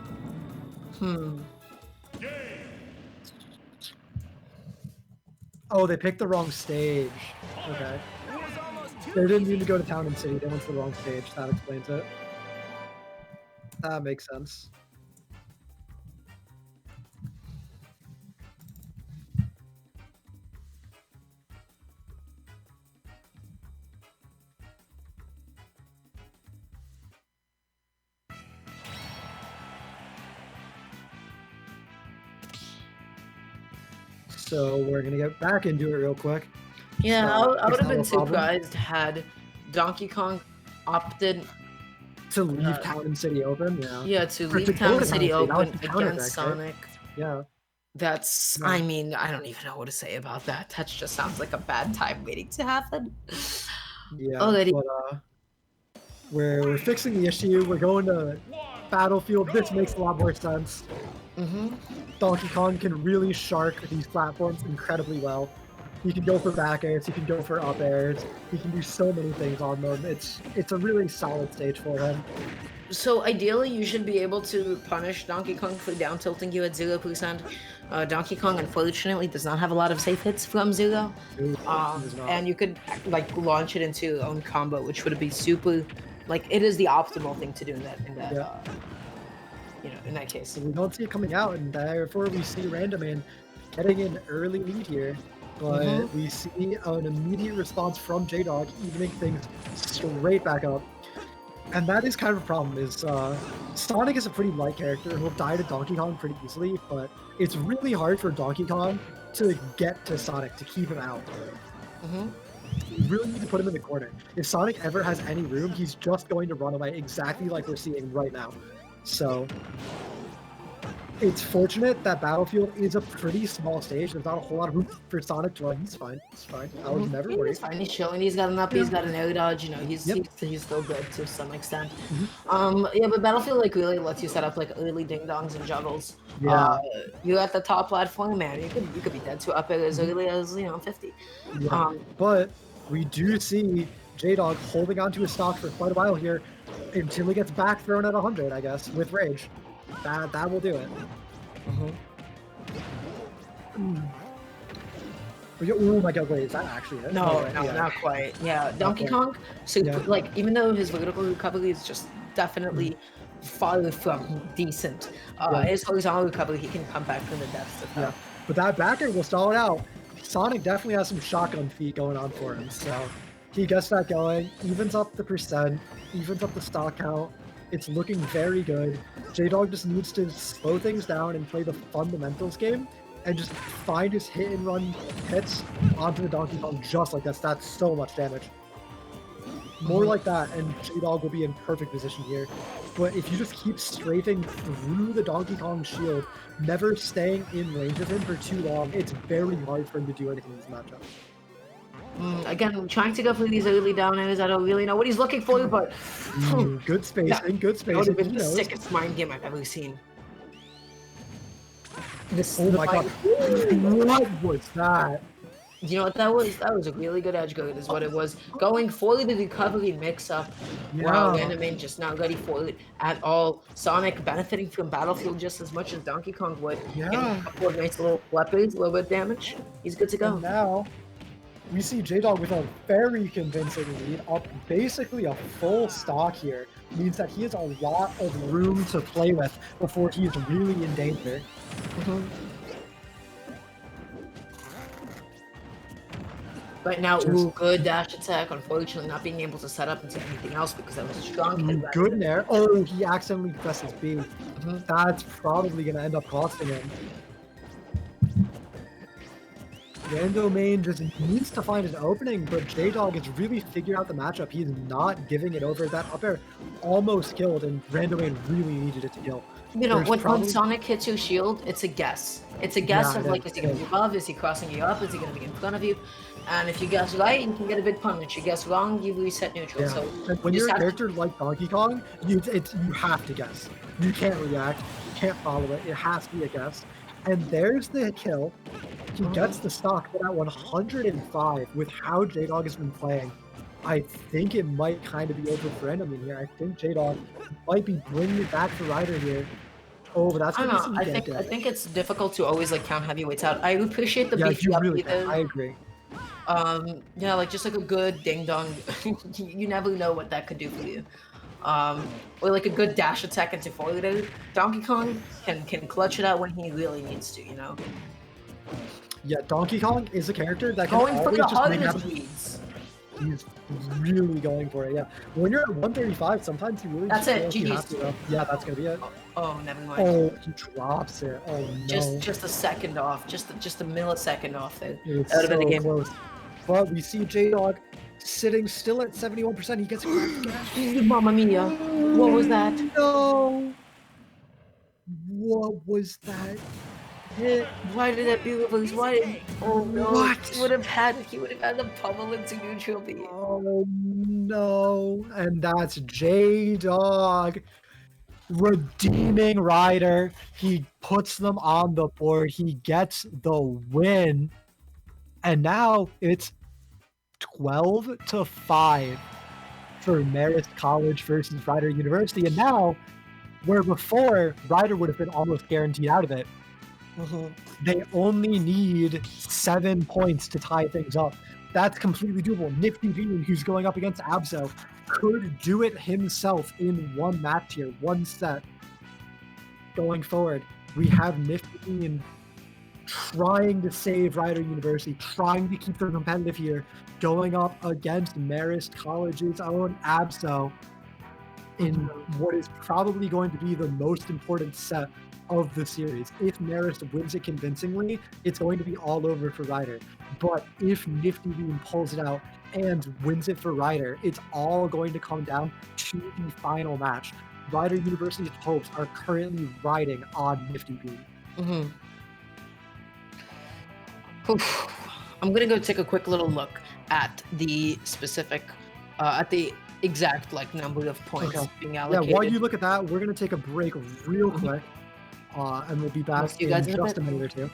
Oh, they picked the wrong stage. Okay. They didn't mean to go to Town and City. They went to the wrong stage. That explains it. That makes sense. So we're gonna get back into it real quick. Yeah, I would have been surprised had Donkey Kong opted to leave Town and City open. Yeah, to leave Town and City open against Sonic. Right? Yeah. That's, I mean, I don't even know what to say about that. That just sounds like a bad time waiting to happen. Yeah, but we're fixing the issue. We're going to Battlefield. This makes a lot more sense. Donkey Kong can really shark these platforms incredibly well. He can go for back airs, he can go for up airs, he can do so many things on them. It's a really solid stage for him. So ideally, you should be able to punish Donkey Kong for down tilting you at 0%. Donkey Kong, unfortunately, does not have a lot of safe hits from 0. And you could like launch it into your own combo, which would be super, like it is the optimal thing to do in that in that case. So we don't see it coming out, and therefore we see Randomain getting an early lead here. But we see an immediate response from J-Dog, evening things straight back up. And that is kind of a problem, is Sonic is a pretty light character who'll die to Donkey Kong pretty easily, but it's really hard for Donkey Kong to get to Sonic, to keep him out. You really need to put him in the corner. If Sonic ever has any room, he's just going to run away, exactly like we're seeing right now. So it's fortunate that Battlefield is a pretty small stage. There's not a whole lot of room for Sonic to run. He's fine. He's fine. I was never worried. He's fine. He's chilling. He's got an up. He's got an air dodge. You know, he's still good to some extent. Yeah, but Battlefield like really lets you set up like early ding dongs and juggles. Yeah. You're at the top platform, man. You could be dead to up air as early as 50. Yeah. But we do see J-Dog holding onto his stock for quite a while here until he gets back thrown at 100, I guess, with Rage. That will do it. Oh my god, wait, is that actually it? No, not quite. Yeah, Donkey Kong, so like, even though his vertical recovery is just definitely far from decent, his horizontal recovery, he can come back from the depths of that. But that backer will stall it out. Sonic definitely has some shotgun feet going on for him, so he gets that going, evens up the percent, evens up the stock count. It's looking very good. J-Dog just needs to slow things down and play the fundamentals game and just find his hit and run hits onto the Donkey Kong just like this. That's so much damage. More like that, and J-Dog will be in perfect position here. But if you just keep strafing through the Donkey Kong shield, never staying in range of him for too long, it's very hard for him to do anything in this matchup. Again, trying to go for these early down airs. I don't really know what he's looking for, but good spacing, good spacing. That would have been the sickest mind game I've ever seen. Oh my god, what was that? You know what that was? That was a really good edge guard is what it was. Going for the recovery mix-up. Wow, Randoman just not ready for it at all. Sonic benefiting from Battlefield just as much as Donkey Kong would. Yeah. Getting a couple of nice little weapons, a little bit of damage. He's good to go. And now, we see J-Dog with a very convincing lead, up basically a full stock here. Means that he has a lot of room to play with before he is really in danger. Right now, good dash attack. Unfortunately, not being able to set up into anything else because that was a strong hit. Good in there. Oh, he accidentally presses B. That's probably going to end up costing him. Randomain just needs to find an opening, but J-Dog has really figured out the matchup. He's not giving it over. That up air almost killed, and Randomain really needed it to kill. You know, when Sonic hits your shield, it's a guess. It's a guess of like, is he going to be above? Is he crossing you up? Is he going to be in front of you? And if you guess right, you can get a big punish. You guess wrong, you reset neutral. Yeah. So when you're a character like Donkey Kong, you have to guess. You can't react. You can't follow it. It has to be a guess. And there's the kill. He gets the stock, but at 105, with how J-Dog has been playing, I think it might kind of be over for Randomain here. I think J-Dog might be bringing it back for Ryder here. Oh, but that's I think it's difficult to always like count heavyweights out. I appreciate the beefy up really I agree. Yeah, like just like a good ding dong. You never know what that could do for you. Or like a good dash attack into forward. Donkey Kong can clutch it out when he really needs to, you know. Yeah, Donkey Kong is a character that can going for the hardest leads. He's really going for it. Yeah, when you're at 135, sometimes you really that's it. GG's. Yeah, that's gonna be it. Oh, never mind. Oh, he drops it. Oh no. Just a second off. Just a millisecond off there. That would have been the game. Close. But we see J-Dog sitting still at 71%. He gets a Mamma mia. What was that? No. What was that? Hit. Why did that be reversed? Why did oh no. What? He would have had the pummel into neutral B. Oh no. And that's J-Dog redeeming Ryder. He puts them on the board. He gets the win. And now it's 12-5 for Marist College versus Ryder University. And now, where before Ryder would have been almost guaranteed out of it, they only need 7 points to tie things up. That's completely doable. Nifty Bean, who's going up against Abso, could do it himself in one match here, one set. Going forward, we have Nifty Bean trying to save Ryder University, trying to keep them competitive here, going up against Marist College's own Abso in what is probably going to be the most important set of the series. If Marist wins it convincingly, it's going to be all over for Ryder. But if Nifty Bean pulls it out and wins it for Ryder, it's all going to come down to the final match. Ryder University's hopes are currently riding on Nifty Bean. I'm gonna go take a quick little look at the specific, at the exact like number of points being allocated. Yeah, while you look at that, we're gonna take a break real quick, and we'll be back in just a minute or two.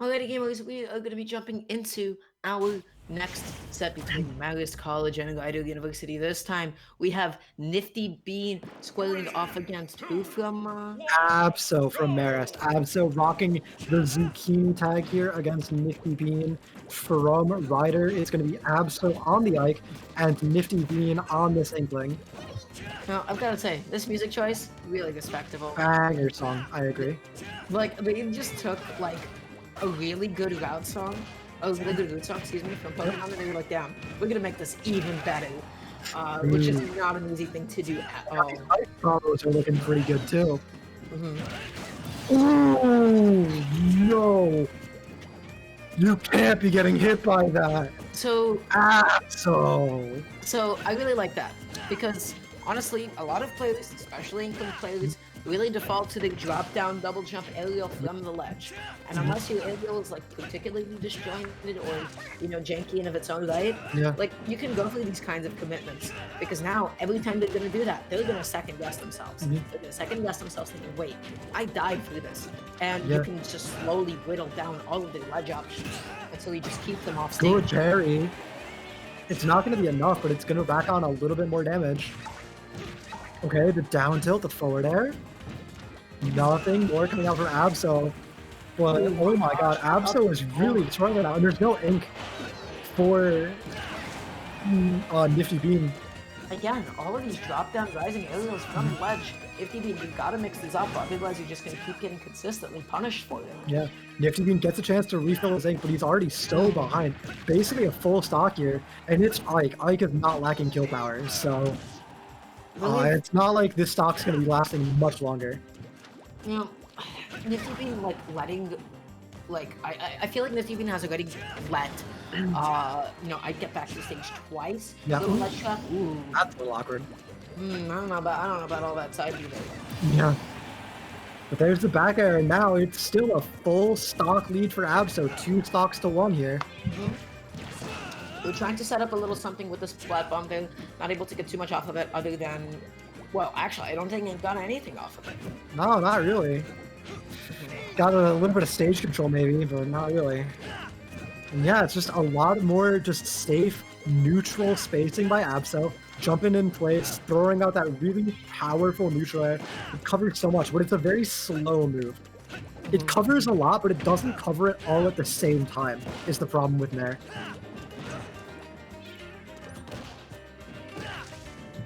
Alrighty, gamers, we are going to be jumping into our next set between Marist College and Rider University. This time, we have Nifty Bean squaring off against who from? Abso from Marist. Abso rocking the Zucchini tag here against Nifty Bean. From Rider is going to be Abso on the Ike and Nifty Bean on this Inkling. Now, I've got to say, this music choice, really respectable. Banger song, I agree. Like, they just took, like, a really good route song, a really good root song, excuse me, from Pokemon, and they were like, damn, we're gonna make this even better, which is not an easy thing to do at all. My combos are looking pretty good too. Mm-hmm. Ooh, no! You can't be getting hit by that. So I really like that because honestly, a lot of players, especially Inkling players, really default to the drop down double jump aerial from the ledge. And unless your aerial is like particularly disjointed or janky in of its own right, like you can go for these kinds of commitments because now every time they're gonna do that, they're gonna second guess themselves. They're gonna second guess themselves thinking, wait, I died for this. And you can just slowly whittle down all of their ledge options until you just keep them off stage. Good Jerry. It's not gonna be enough, but it's gonna rack on a little bit more damage. Okay, the down tilt, the forward air. Nothing more coming out from Abso. But oh my god, Abso is really struggling out, and there's no ink for Nifty Bean. Again, all of these drop down rising aerials from the ledge. Nifty Bean, you gotta mix these up, otherwise you're just gonna keep getting consistently punished for it. Yeah, Nifty Bean gets a chance to refill his ink, but he's already so behind. Basically a full stock here, and it's Ike. Ike is not lacking kill power, so it's not like this stock's gonna be lasting much longer. Nifty Bean I feel like Nifty Bean has already let I get back to stage twice. Yeah. Ledge trap. Ooh. That's a little awkward. I don't know about all that side either. Yeah. But there's the back air, and now it's still a full stock lead for Abso. 2 stocks to 1 here. We're trying to set up a little something with this flat bomb. They're not able to get too much off of it other than, well, actually, I don't think they've got anything off of it. No, not really. Got a little bit of stage control maybe, but not really. And yeah, it's just a lot more just safe, neutral spacing by Abso. Jumping in place, throwing out that really powerful neutral air. It covers so much, but it's a very slow move. It covers a lot, but it doesn't cover it all at the same time, is the problem with Nair.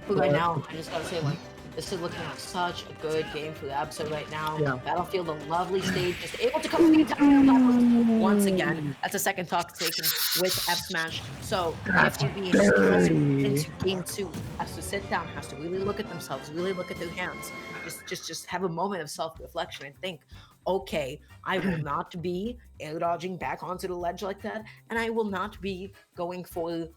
But right now, I just gotta say, like, this is looking like such a good game for the Abso right now. Yeah. Battlefield, a lovely stage, just able to come to the time once again. That's a second talk taken with F Smash. So Nifty Bean into game 2 has to sit down, has to really look at themselves, really look at their hands, just have a moment of self-reflection and think, okay, I will not be air dodging back onto the ledge like that, and I will not be going for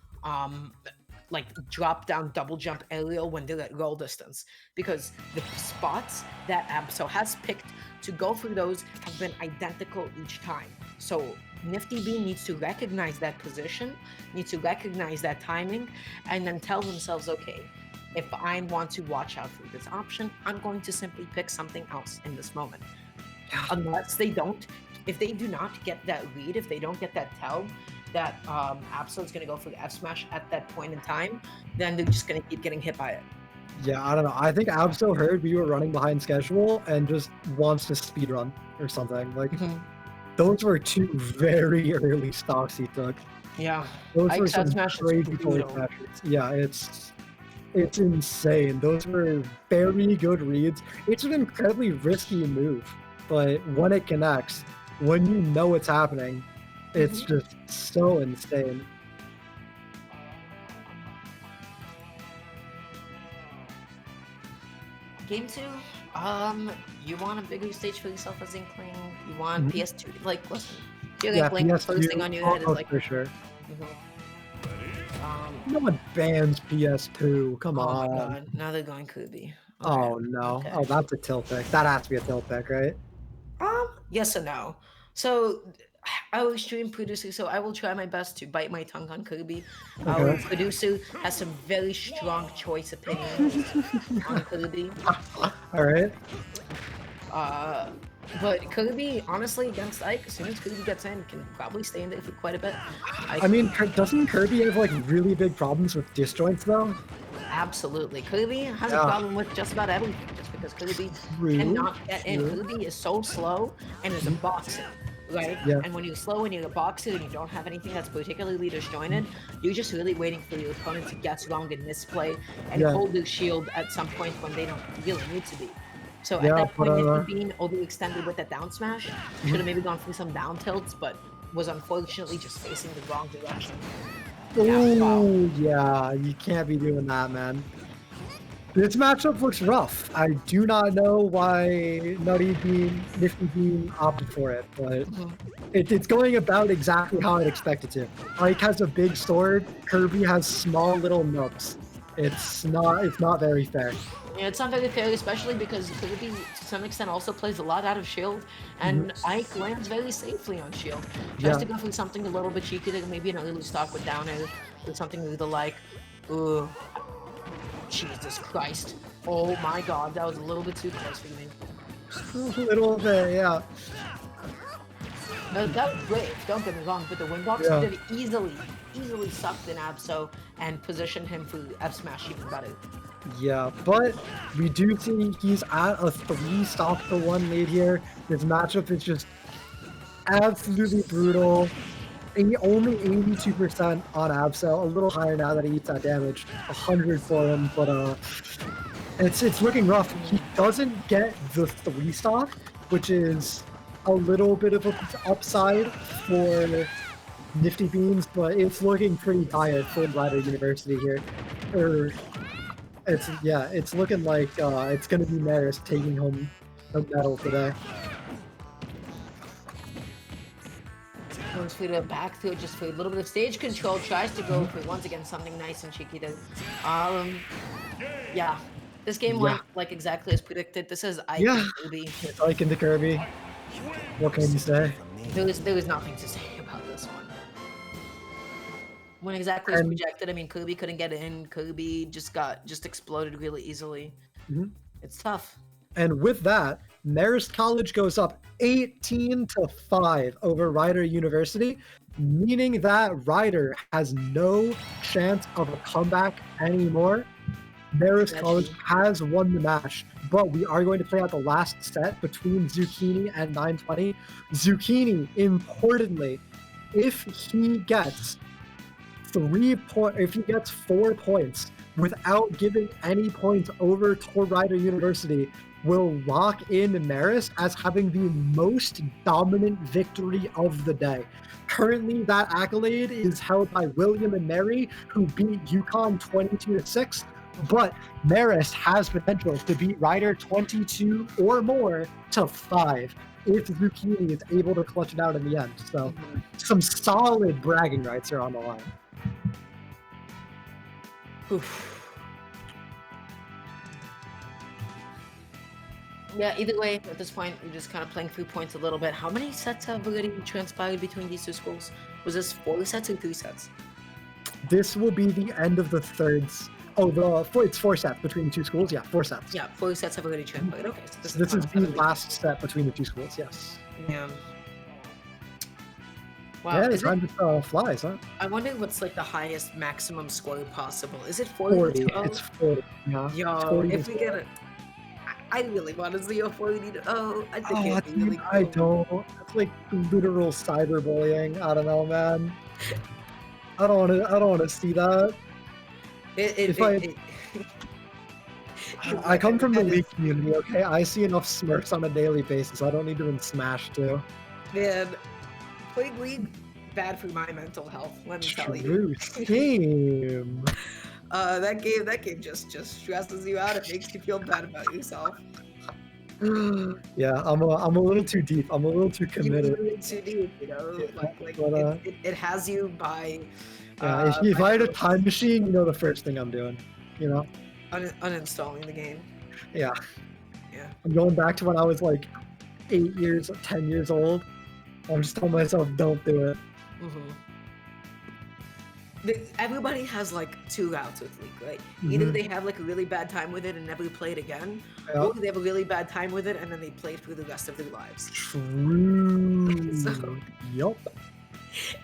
like drop down double jump aerial when they're at roll distance, because the spots that Abso has picked to go through those have been identical each time. So Nifty Bean needs to recognize that position, needs to recognize that timing, and then tell themselves, okay, if I want to watch out for this option, I'm going to simply pick something else in this moment. Unless they don't, if they do not get that read, if they don't get that tell that Abso is going to go for the F Smash at that point in time, then they're just going to keep getting hit by it. Yeah, I don't know. I think Abso heard we were running behind schedule and just wants to speedrun or something. Like, those were 2 very early stocks he took. Yeah. Those Ike's were some F Smash crazy matches. Yeah, it's insane. Those were very good reads. It's an incredibly risky move, but when it connects, when you know it's happening, it's just so insane. Game 2, you want a bigger stage for yourself as Inkling. You want PS2. Like, listen, you're Inkling, the first thing on your head is like, for sure. No one bans PS2. Come on. Oh my god, now they're going Kirby. Okay. Oh no. Okay. Oh, that's a tilt pick. That has to be a tilt pick, right? Yes and no. So our stream producer, so I will try my best to bite my tongue on Kirby. Our producer has some very strong choice opinions on Kirby. All right. But Kirby, honestly, against Ike, as soon as Kirby gets in, can probably stay in there for quite a bit. I mean, doesn't Kirby have like really big problems with disjoints though? Absolutely. Kirby has a problem with just about everything, just because Kirby cannot get in. Kirby is so slow and is a boxer, right? Yeah. And when you're slow and you're a boxer and you don't have anything that's particularly disjointed, you're just really waiting for your opponent to get wrong and misplay and hold their shield at some point when they don't really need to be. So at that point, Nifty Bean overextended with that down smash. Should have maybe gone through some down tilts, but was unfortunately just facing the wrong direction. Oh, yeah, you can't be doing that, man. This matchup looks rough. I do not know why Nifty Bean opted for it, but it's going about exactly how I'd expect it to. Ike has a big sword, Kirby has small little nubs. It's not very fair. Yeah, it's not very fair, especially because Kirby, to some extent, also plays a lot out of shield, and Ike lands very safely on shield. Tries to go for something a little bit cheeky, like maybe an early stock with down air, or something either like, ooh, Jesus Christ. Oh my god, that was a little bit too close for me. A little bit, yeah. No, that was great, don't get me wrong, but the windbox could have easily sucked in Absol and positioned him for F Smash even better. Yeah, but we do see he's at a 3 stock to 1 lead here. This matchup is just absolutely brutal. Only 82% on Absol, a little higher now that he eats that damage. 100 for him, but it's looking rough. He doesn't get the 3 stock, which is a little bit of an upside for Nifty Beans, but it's looking pretty dire for Rider University here. It's looking like it's gonna be Marist taking home the medal today. Goes for the back through just for a little bit of stage control, tries to go for once again something nice and cheeky to yeah. This game went like exactly as predicted. This is Ike and Kirby. It's Ike into Kirby. What can you say? There was nothing to say about this one. When exactly as projected, I mean, Kirby couldn't get in. Kirby just exploded really easily. It's tough. And with that, Marist College goes up 18-5 over Rider University, meaning that Rider has no chance of a comeback anymore. Marist College has won the match, but we are going to play out the last set between Zucchini and 920. Zucchini, importantly, if he gets 4 points without giving any points over to Rider University, will lock in Marist as having the most dominant victory of the day. Currently, that accolade is held by William and Mary, who beat UConn 22-6, but Marist has potential to beat Rider 22 or more to 5 if Zucchini is able to clutch it out in the end. So some solid bragging rights are on the line. Oof. Yeah, either way, at this point, we're just kind of playing through points a little bit. How many sets have already transpired between these two schools? Was this 4 sets or 3 sets? This will be the end of the thirds. Oh, it's 4 sets between the two schools? Yeah, 4 sets. Yeah, 4 sets have already transpired. Okay, so this is the last set between the two schools, yes. Yeah. Wow, yeah, time just flies, huh? I wonder what's like the highest maximum score possible. Is it 40? It's 40. Yeah. Yo, 40 if we get it, I really want to see a 40-0. I think it'd be really cool. I don't. It's like literal cyberbullying. I don't know, man. I don't want to see that. I come from the League community, okay? I see enough Smurfs on a daily basis. I don't need to Smash too. Man, playing League, bad for my mental health, let me tell you. Game. That game just stresses you out. It makes you feel bad about yourself. Yeah, I'm a little too deep. I'm a little too committed. You're a little too deep, you know. It has you by. Yeah, if I had a time machine, you know, the first thing I'm doing, you know, uninstalling the game. Yeah. Yeah. I'm going back to when I was like 10 years old. I'm just telling myself, don't do it. everybody has like two routes with League, right? Either they have like a really bad time with it and never play it again, or they have a really bad time with it and then they play it through the rest of their lives. True. So, yup.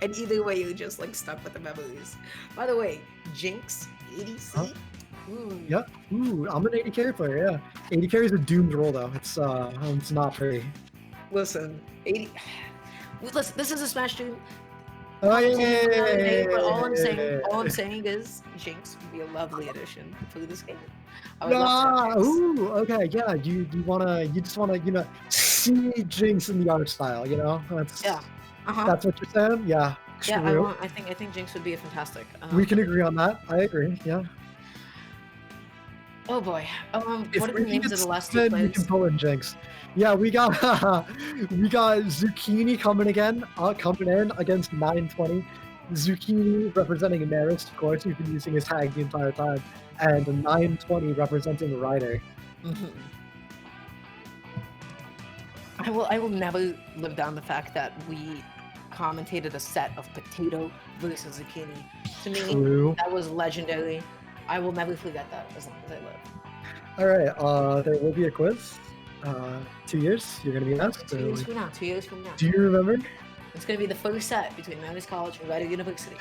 And either way, you're just like stuck with the memories. By the way, Jinx, ADC. Huh? Yep. Ooh, I'm an 80 carry player. Yeah, 80 carry is a doomed role though. It's not pretty. Listen, 80. Listen, this is a Smash stream. Oh yeah. But all I'm saying is Jinx would be a lovely addition to this game. Ooh, okay, yeah. You just wanna see Jinx in the art style. That's That's what you're saying. Yeah. Yeah, I think Jinx would be a fantastic. We can agree on that. I agree. Yeah. Oh boy. If what are the names of the last two players? We can pull in Jinx. Yeah, we got Zucchini coming in against 920. Zucchini representing Marist, of course, who's been using his tag the entire time, and 920 representing Ryder. I will never live down the fact that we commentated a set of Potato versus Zucchini. To me, that was legendary. I will never forget that as long as I live. All right, there will be a quiz. 2 years, you're gonna be asked. 2 years from now. 2 years from now. Do you remember? It's gonna be the first set between Marist College and Ryder University.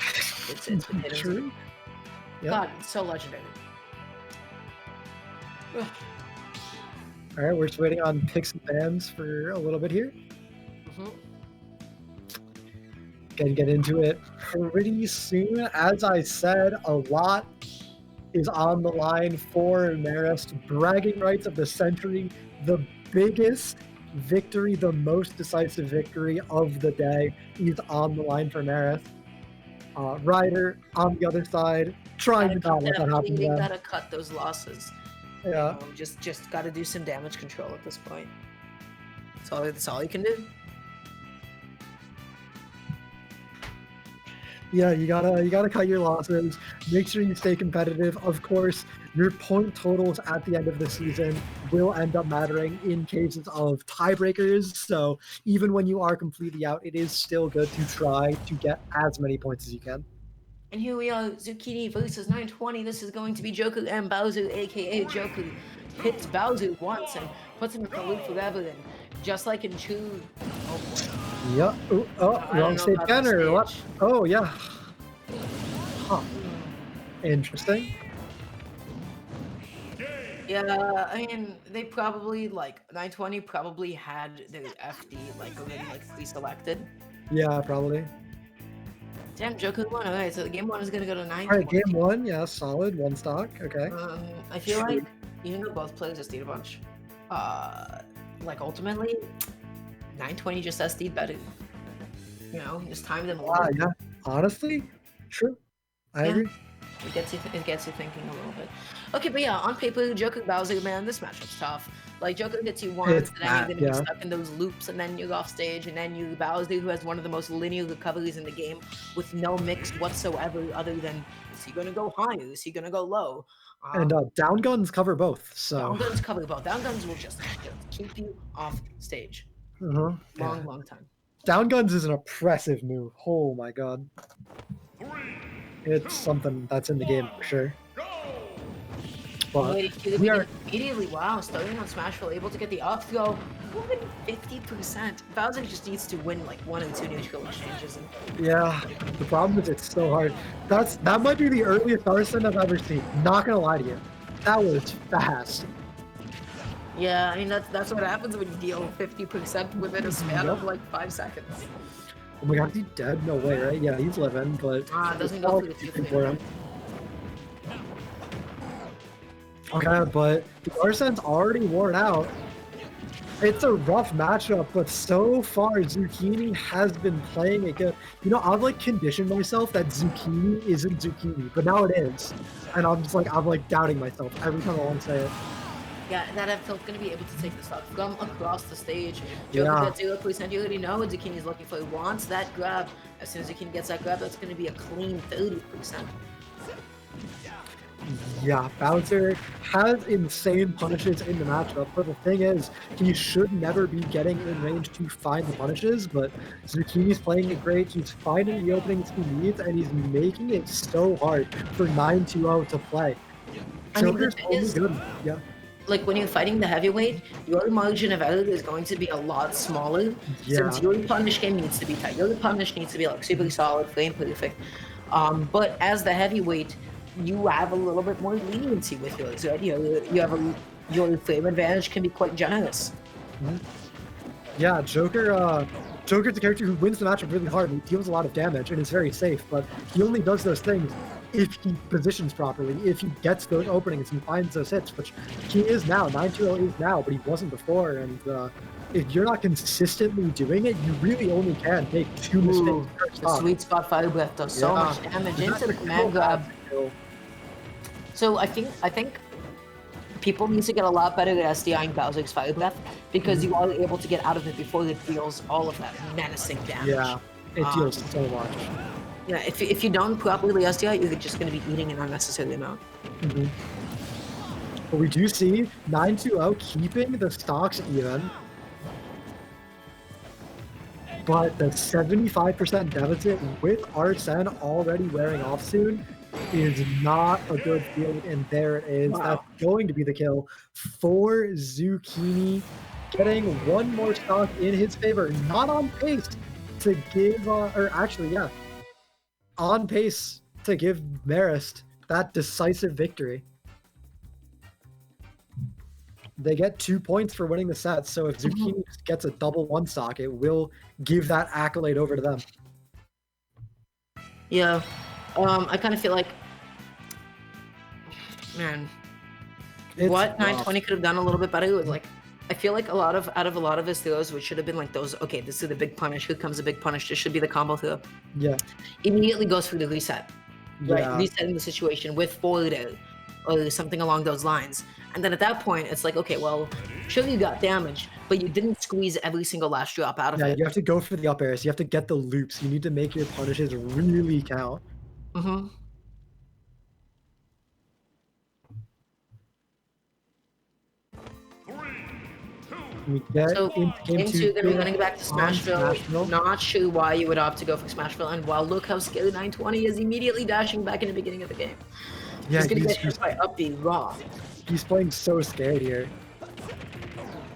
It's true. Yep. God, it's so legendary. All right, we're just waiting on picks and bans for a little bit here. Gonna get into it pretty soon. As I said, a lot is on the line for Marist. Bragging rights of the century, the biggest victory, the most decisive victory of the day is on the line for Marist. Ryder on the other side, trying to not let that happen. You gotta cut those losses. Yeah. Just gotta do some damage control at this point. That's all you can do. Yeah, you gotta cut your losses. Make sure you stay competitive. Of course, your point totals at the end of the season will end up mattering in cases of tiebreakers. So even when you are completely out, it is still good to try to get as many points as you can. And here we are, Zucchini versus 920. This is going to be Joker and Bowser, aka Joker, hits Bowser once and puts him in the loop forever. And just like in True, oh boy. Yep. Wrong stage again, or what? Oh yeah. Huh. Interesting. Yeah, I mean, they probably 920 probably had their FD already pre-selected. Yeah, probably. Damn, Joker won. Alright, so game 1 is gonna go to 9. Alright, game 1, yeah, solid, 1 stock, okay. I feel like, even though both players SD'd a bunch, ultimately, 920 just SD'd better. Just timed them a little bit. Yeah, honestly, true. I agree. It gets you thinking a little bit. Okay, but yeah, on paper, Joker Bowser, man, this matchup's tough. Joker hits you once, and then you're gonna be stuck in those loops, and then you're off stage, and then you Bowser, who has one of the most linear recoveries in the game, with no mix whatsoever, other than is he gonna go high, or is he gonna go low? And down guns cover both. So down guns cover both. Down guns will just keep you off stage. Long time. Down guns is an oppressive move. Oh my god. It's something that's in the game for sure. But we are immediately, starting on Smashville, able to get the up throw, 50%. Bowser just needs to win 1 or 2 neutral exchanges. Yeah, the problem is it's so hard. That might be the earliest Arsene I've ever seen. Not gonna lie to you, that was fast. Yeah, I mean that's what happens when you deal 50% within a span of 5 seconds. Oh my god, is he dead? No way, right? Yeah, he's living, but doesn't go through the for him. Okay, but the Arsene's already worn out. It's a rough matchup, but so far Zucchini has been playing it good. I've conditioned myself that Zucchini isn't Zucchini, but now it is. And I'm just I'm doubting myself every time I want to say it. Yeah, that Phil's going to be able to take the stock from across the stage. Joker gets 0%. You already know what Zucchini's looking for. He wants that grab. As soon as Zucchini gets that grab, that's going to be a clean 30%. Yeah, Bowser has insane punishes in the matchup, but the thing is, he should never be getting in range to find the punishes, but Zucchini's playing it great, he's finding the openings he needs, and he's making it so hard for 9-2-0 to play. I mean, Joker's only good. Yeah. Like when you're fighting the heavyweight, your margin of error is going to be a lot smaller since your punish game needs to be tight. Your punish needs to be like super solid, frame perfect. But as the heavyweight, you have a little bit more leniency with yours, right? You have your frame advantage can be quite generous. Mm-hmm. Yeah, Joker's a character who wins the matchup really hard and deals a lot of damage and is very safe, but he only does those things if he positions properly, if he gets those openings and finds those hits, which he is now. 9-2-0 is now, but he wasn't before, and if you're not consistently doing it, you really only can make 2 mistakes. The sweet spot fire breath does so much damage into the command grab. So I think people need to get a lot better at SDIing Bowser's fire breath because you are able to get out of it before it deals all of that menacing damage. Yeah, it deals so much. Yeah, if you don't properly SDI, you're just going to be eating an unnecessary amount. But we do see 9-2-0 keeping the stocks even. But the 75% deficit with Arsene already wearing off soon is not a good feeling, and there it is. Wow. That's going to be the kill for Zucchini, getting one more stock in his favor. Not on pace to give, on pace to give Marist that decisive victory. They get 2 points for winning the set, so if Zucchini gets a double 1 stock, it will give that accolade over to them. Yeah, I kind of feel like, man, what 920 could have done a little bit better was like, I feel like out of a lot of his throws, which should have been like those, okay, this is the big punish, here comes a big punish, this should be the combo throw. Yeah. Immediately goes for the reset. Yeah. Right? Resetting the situation with forward air or something along those lines. And then at that point, it's like, okay, well, sure you got damage, but you didn't squeeze every single last drop out of it. Yeah, you have to go for the up airs. You have to get the loops. You need to make your punishes really count. So game 2, gonna be running back to Smashville. Not sure why you would opt to go for Smashville, and wow, look how scared 920 is immediately dashing back in the beginning of the game. Yeah, he's gonna get hit by up B raw. He's playing so scared here.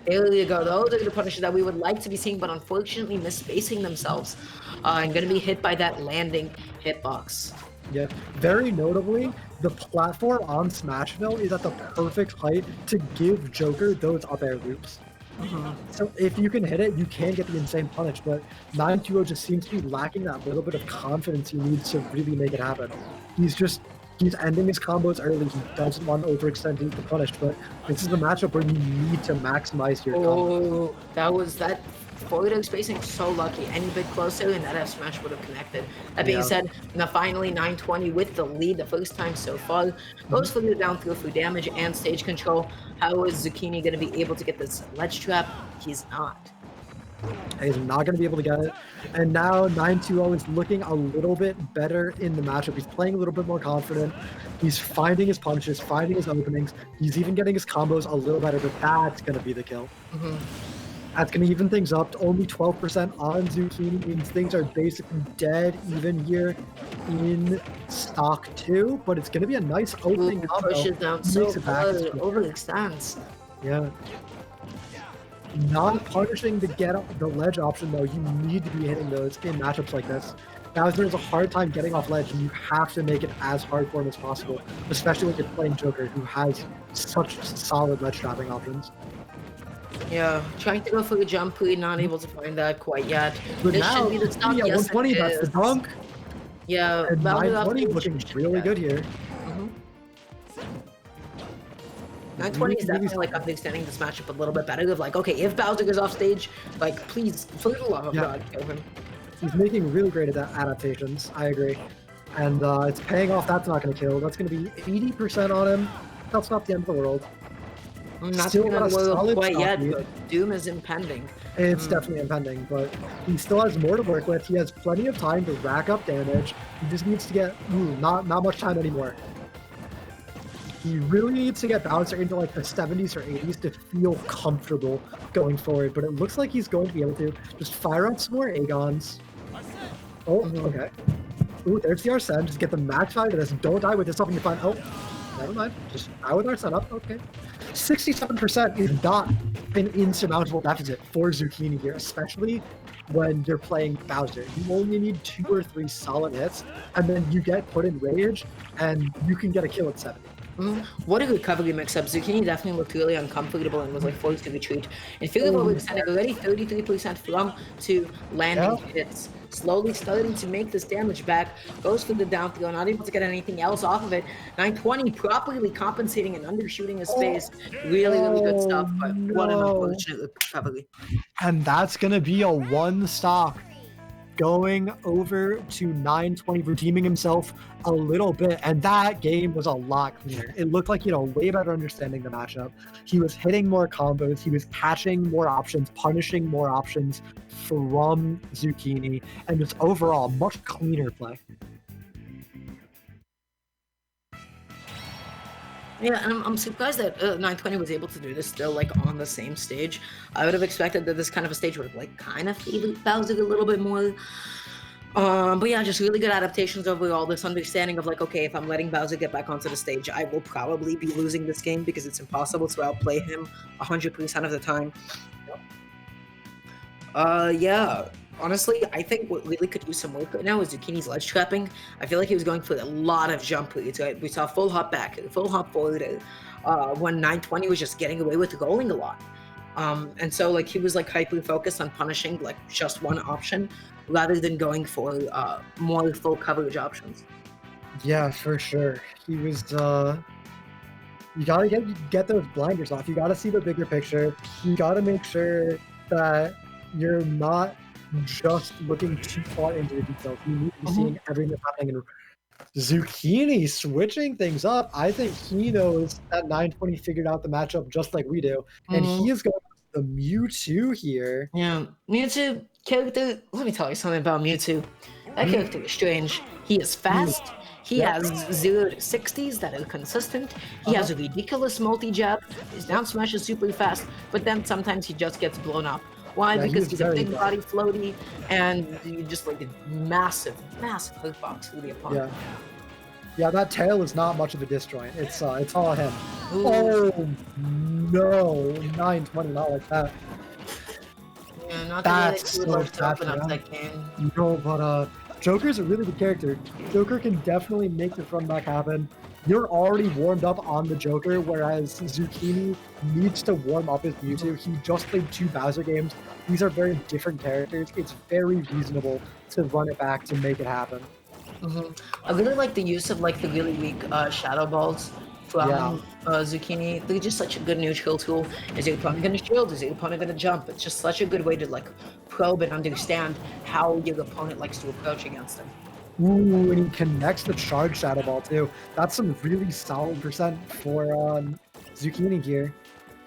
There you go. Those are the punishes that we would like to be seeing, but unfortunately misspacing themselves and gonna be hit by that landing hitbox. Yeah, very notably, the platform on Smashville is at the perfect height to give Joker those up air loops. So if you can hit it, you can get the insane punish, but 9-2-0 just seems to be lacking that little bit of confidence he needs to really make it happen. He's ending his combos early. He doesn't want to overextend into the punish, but this is a matchup where you need to maximize your combo. That forward spacing so lucky. Any bit closer and that F smash would have connected. That being said, now finally 920 with the lead the first time so far. Goes for the down throw for damage and stage control. How is Zucchini going to be able to get this ledge trap? He's not. He's not going to be able to get it. And now 9-2-0 is looking a little bit better in the matchup. He's playing a little bit more confident. He's finding his punishes, finding his openings. He's even getting his combos a little better, but that's going to be the kill. That's going to even things up to only 12% on Zucchini. Means things are basically dead even here in stock 2, but it's going to be a nice opening combo. Pushes down so far, overextends. Yeah. Not punishing to get the ledge option, though. You need to be hitting those in matchups like this. Bowser has a hard time getting off ledge, and you have to make it as hard for him as possible, especially when you're playing Joker, who has such solid ledge trapping options. Yeah, trying to go for the jump lead, not able to find that quite yet. But this now, should be the stock. yeah, Yes, 120, that's the dunk. Yeah, and 920 looking really good here. 920 is definitely like understanding this matchup a little bit better. Of like, okay, if Bowser goes off stage, like, please, for the love of God, kill him. He's making really great adaptations. I agree, and it's paying off. That's not going to kill. That's going to be 80% on him. That's not the end of the world. Not still not a solid quite yet, but Doom is impending. It's definitely impending, but he still has more to work with. He has plenty of time to rack up damage. He just needs to get not much time anymore. He really needs to get Bowser into like the 70s or 80s to feel comfortable going forward, but it looks like he's going to be able to just fire up some more Agons. Oh, okay. Ooh, there's the Arsene. Just get the max value to this. Don't die with this up and you're fine. Oh, never mind. Just die with Arsene up. Okay. 67% is not an insurmountable deficit for Zucchini here, especially when you're playing Bowser. You only need 2 or 3 solid hits, and then you get put in rage, and you can get a kill at 70. What a recovery mix-up. Zucchini definitely looked really uncomfortable and was like forced to retreat. And feel what we're saying, already 33% from to landing hits. Slowly starting to make this damage back. Goes for the down throw, not able to get anything else off of it. 920 properly compensating and undershooting his face. Really, really good stuff, but what an unfortunate recovery. And that's going to be a 1 stock. Going over to 920, redeeming himself a little bit, and that game was a lot cleaner. It looked like, way better understanding the matchup. He was hitting more combos, he was catching more options, punishing more options from Zucchini, and just overall, much cleaner play. Yeah, and I'm surprised that 920 was able to do this still, like, on the same stage. I would have expected that this kind of a stage would have, like, kind of favored Bowser a little bit more. But yeah, just really good adaptations overall. This understanding of, like, okay, if I'm letting Bowser get back onto the stage, I will probably be losing this game because it's impossible to outplay him 100% of the time. Yeah. Honestly, I think what really could use some work right now is Zucchini's ledge trapping. I feel like he was going for a lot of jump leads, right? We saw full hop back, full hop forward when 920 was just getting away with rolling a lot. And so, like, he was, like, hyper-focused on punishing, like, just one option rather than going for more full coverage options. Yeah, for sure. He was, you gotta get those blinders off. You gotta see the bigger picture. You gotta make sure that you're not just looking too far into the details. You need to be seeing everything that's happening. And Zucchini switching things up. I think he knows that 920 figured out the matchup just like we do. And he is going to the Mewtwo here. Yeah, Mewtwo character, let me tell you something about Mewtwo. That character is strange. He is fast. He has 0 to 60s that are consistent. He has a ridiculous multi-jab. His down smash is super fast, but then sometimes he just gets blown up. Why? Because he's a big body floaty, and you just like a massive, massive hitbox for the opponent. Yeah, that tail is not much of a disjoint. It's all him. Ooh. Oh no, 920, not like that. Yeah, not that's so tough enough that game. No, but Joker's a really good character. Joker can definitely make the front back happen. You're already warmed up on the Joker, whereas Zucchini needs to warm up his Mewtwo. He just played 2 Bowser games. These are very different characters. It's very reasonable to run it back to make it happen. I really like the use of like the really weak Shadow Balls from Zucchini. They're just such a good neutral tool. Is your opponent going to shield? Is your opponent going to jump? It's just such a good way to like probe and understand how your opponent likes to approach against him. Ooh, and he connects the charge Shadow Ball too. That's some really solid percent for Zucchini here.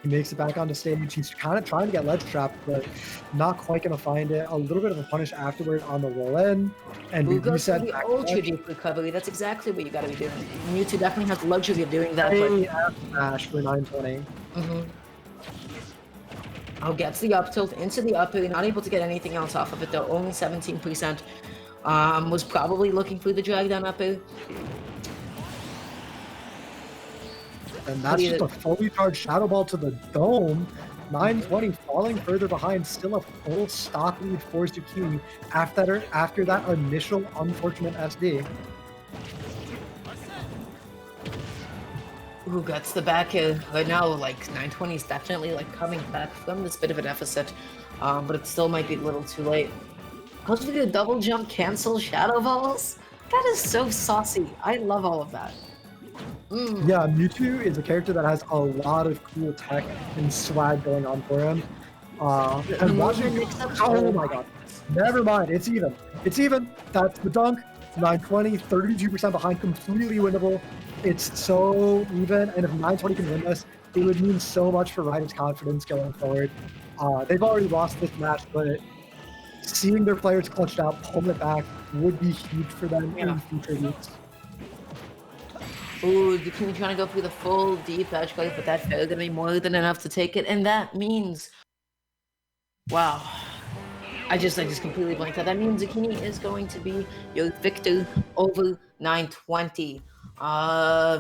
He makes it back onto stage. He's kind of trying to get ledge trapped, but not quite going to find it. A little bit of a punish afterward on the roll in. And we reset the ultra deep recovery. That's exactly what you got to be doing. Mewtwo definitely has the luxury of doing that. Smash for 920. Oh, gets the up tilt into the up air. Not able to get anything else off of it though. Only 17%. Was probably looking for the drag down up air. And that's just a fully charged Shadow Ball to the dome. 920 falling further behind, still a full stock lead for Zucchini after that initial unfortunate SD. Who gets the back air right now? Like 920 is definitely like coming back from this bit of a deficit, but it still might be a little too late. Goes for the double jump cancel Shadow Balls. That is so saucy. I love all of that. Yeah, Mewtwo is a character that has a lot of cool tech and swag going on for him. And watching, oh my god, never mind, it's even. It's even. That's the dunk. 920, 32% behind, completely winnable. It's so even, and if 920 can win this, it would mean so much for Ryder's confidence going forward. They've already lost this match, but seeing their players clutched out, pull it back, would be huge for them in future weeks. Ooh, Zucchini trying to go through the full deep edge guard, but that fair gonna be more than enough to take it, and that means, wow. I just completely blanked out. That means Zucchini is going to be your victor over 920.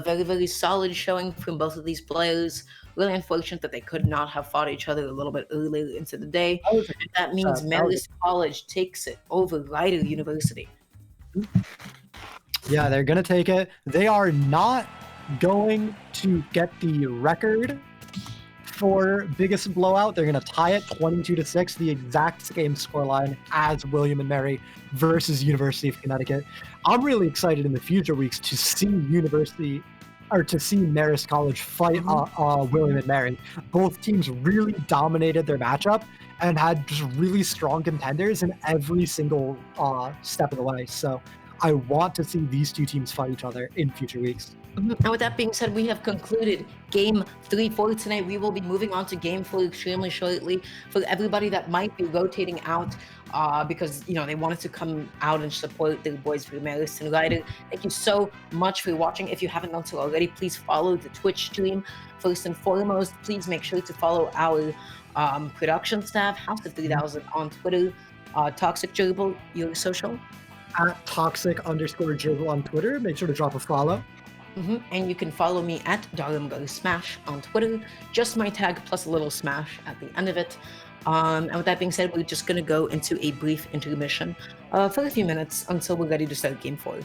Very, very solid showing from both of these players. Really unfortunate that they could not have fought each other a little bit earlier into the day. And that means Marist College takes it over Rider University. Yeah, they're going to take it. They are not going to get the record for biggest blowout. They're going to tie it 22-6, the exact same scoreline as William and Mary versus University of Connecticut. I'm really excited in the future weeks to see Marist College fight William and Mary. Both teams really dominated their matchup and had just really strong contenders in every single step of the way. So I want to see these two teams fight each other in future weeks. And with that being said, we have concluded Game 3 for tonight. We will be moving on to Game 4 extremely shortly. For everybody that might be rotating out because they wanted to come out and support their boys for Marist and Rider, thank you so much for watching. If you haven't done so already, please follow the Twitch stream. First and foremost, please make sure to follow our production staff, House of 3000 on Twitter, Toxic Gerbil, your social? At Toxic_Gerbil on Twitter. Make sure to drop a follow. And you can follow me at Smash on Twitter. Just my tag plus a little smash at the end of it. And with that being said, we're just going to go into a brief intermission for a few minutes until we're ready to start Game 4.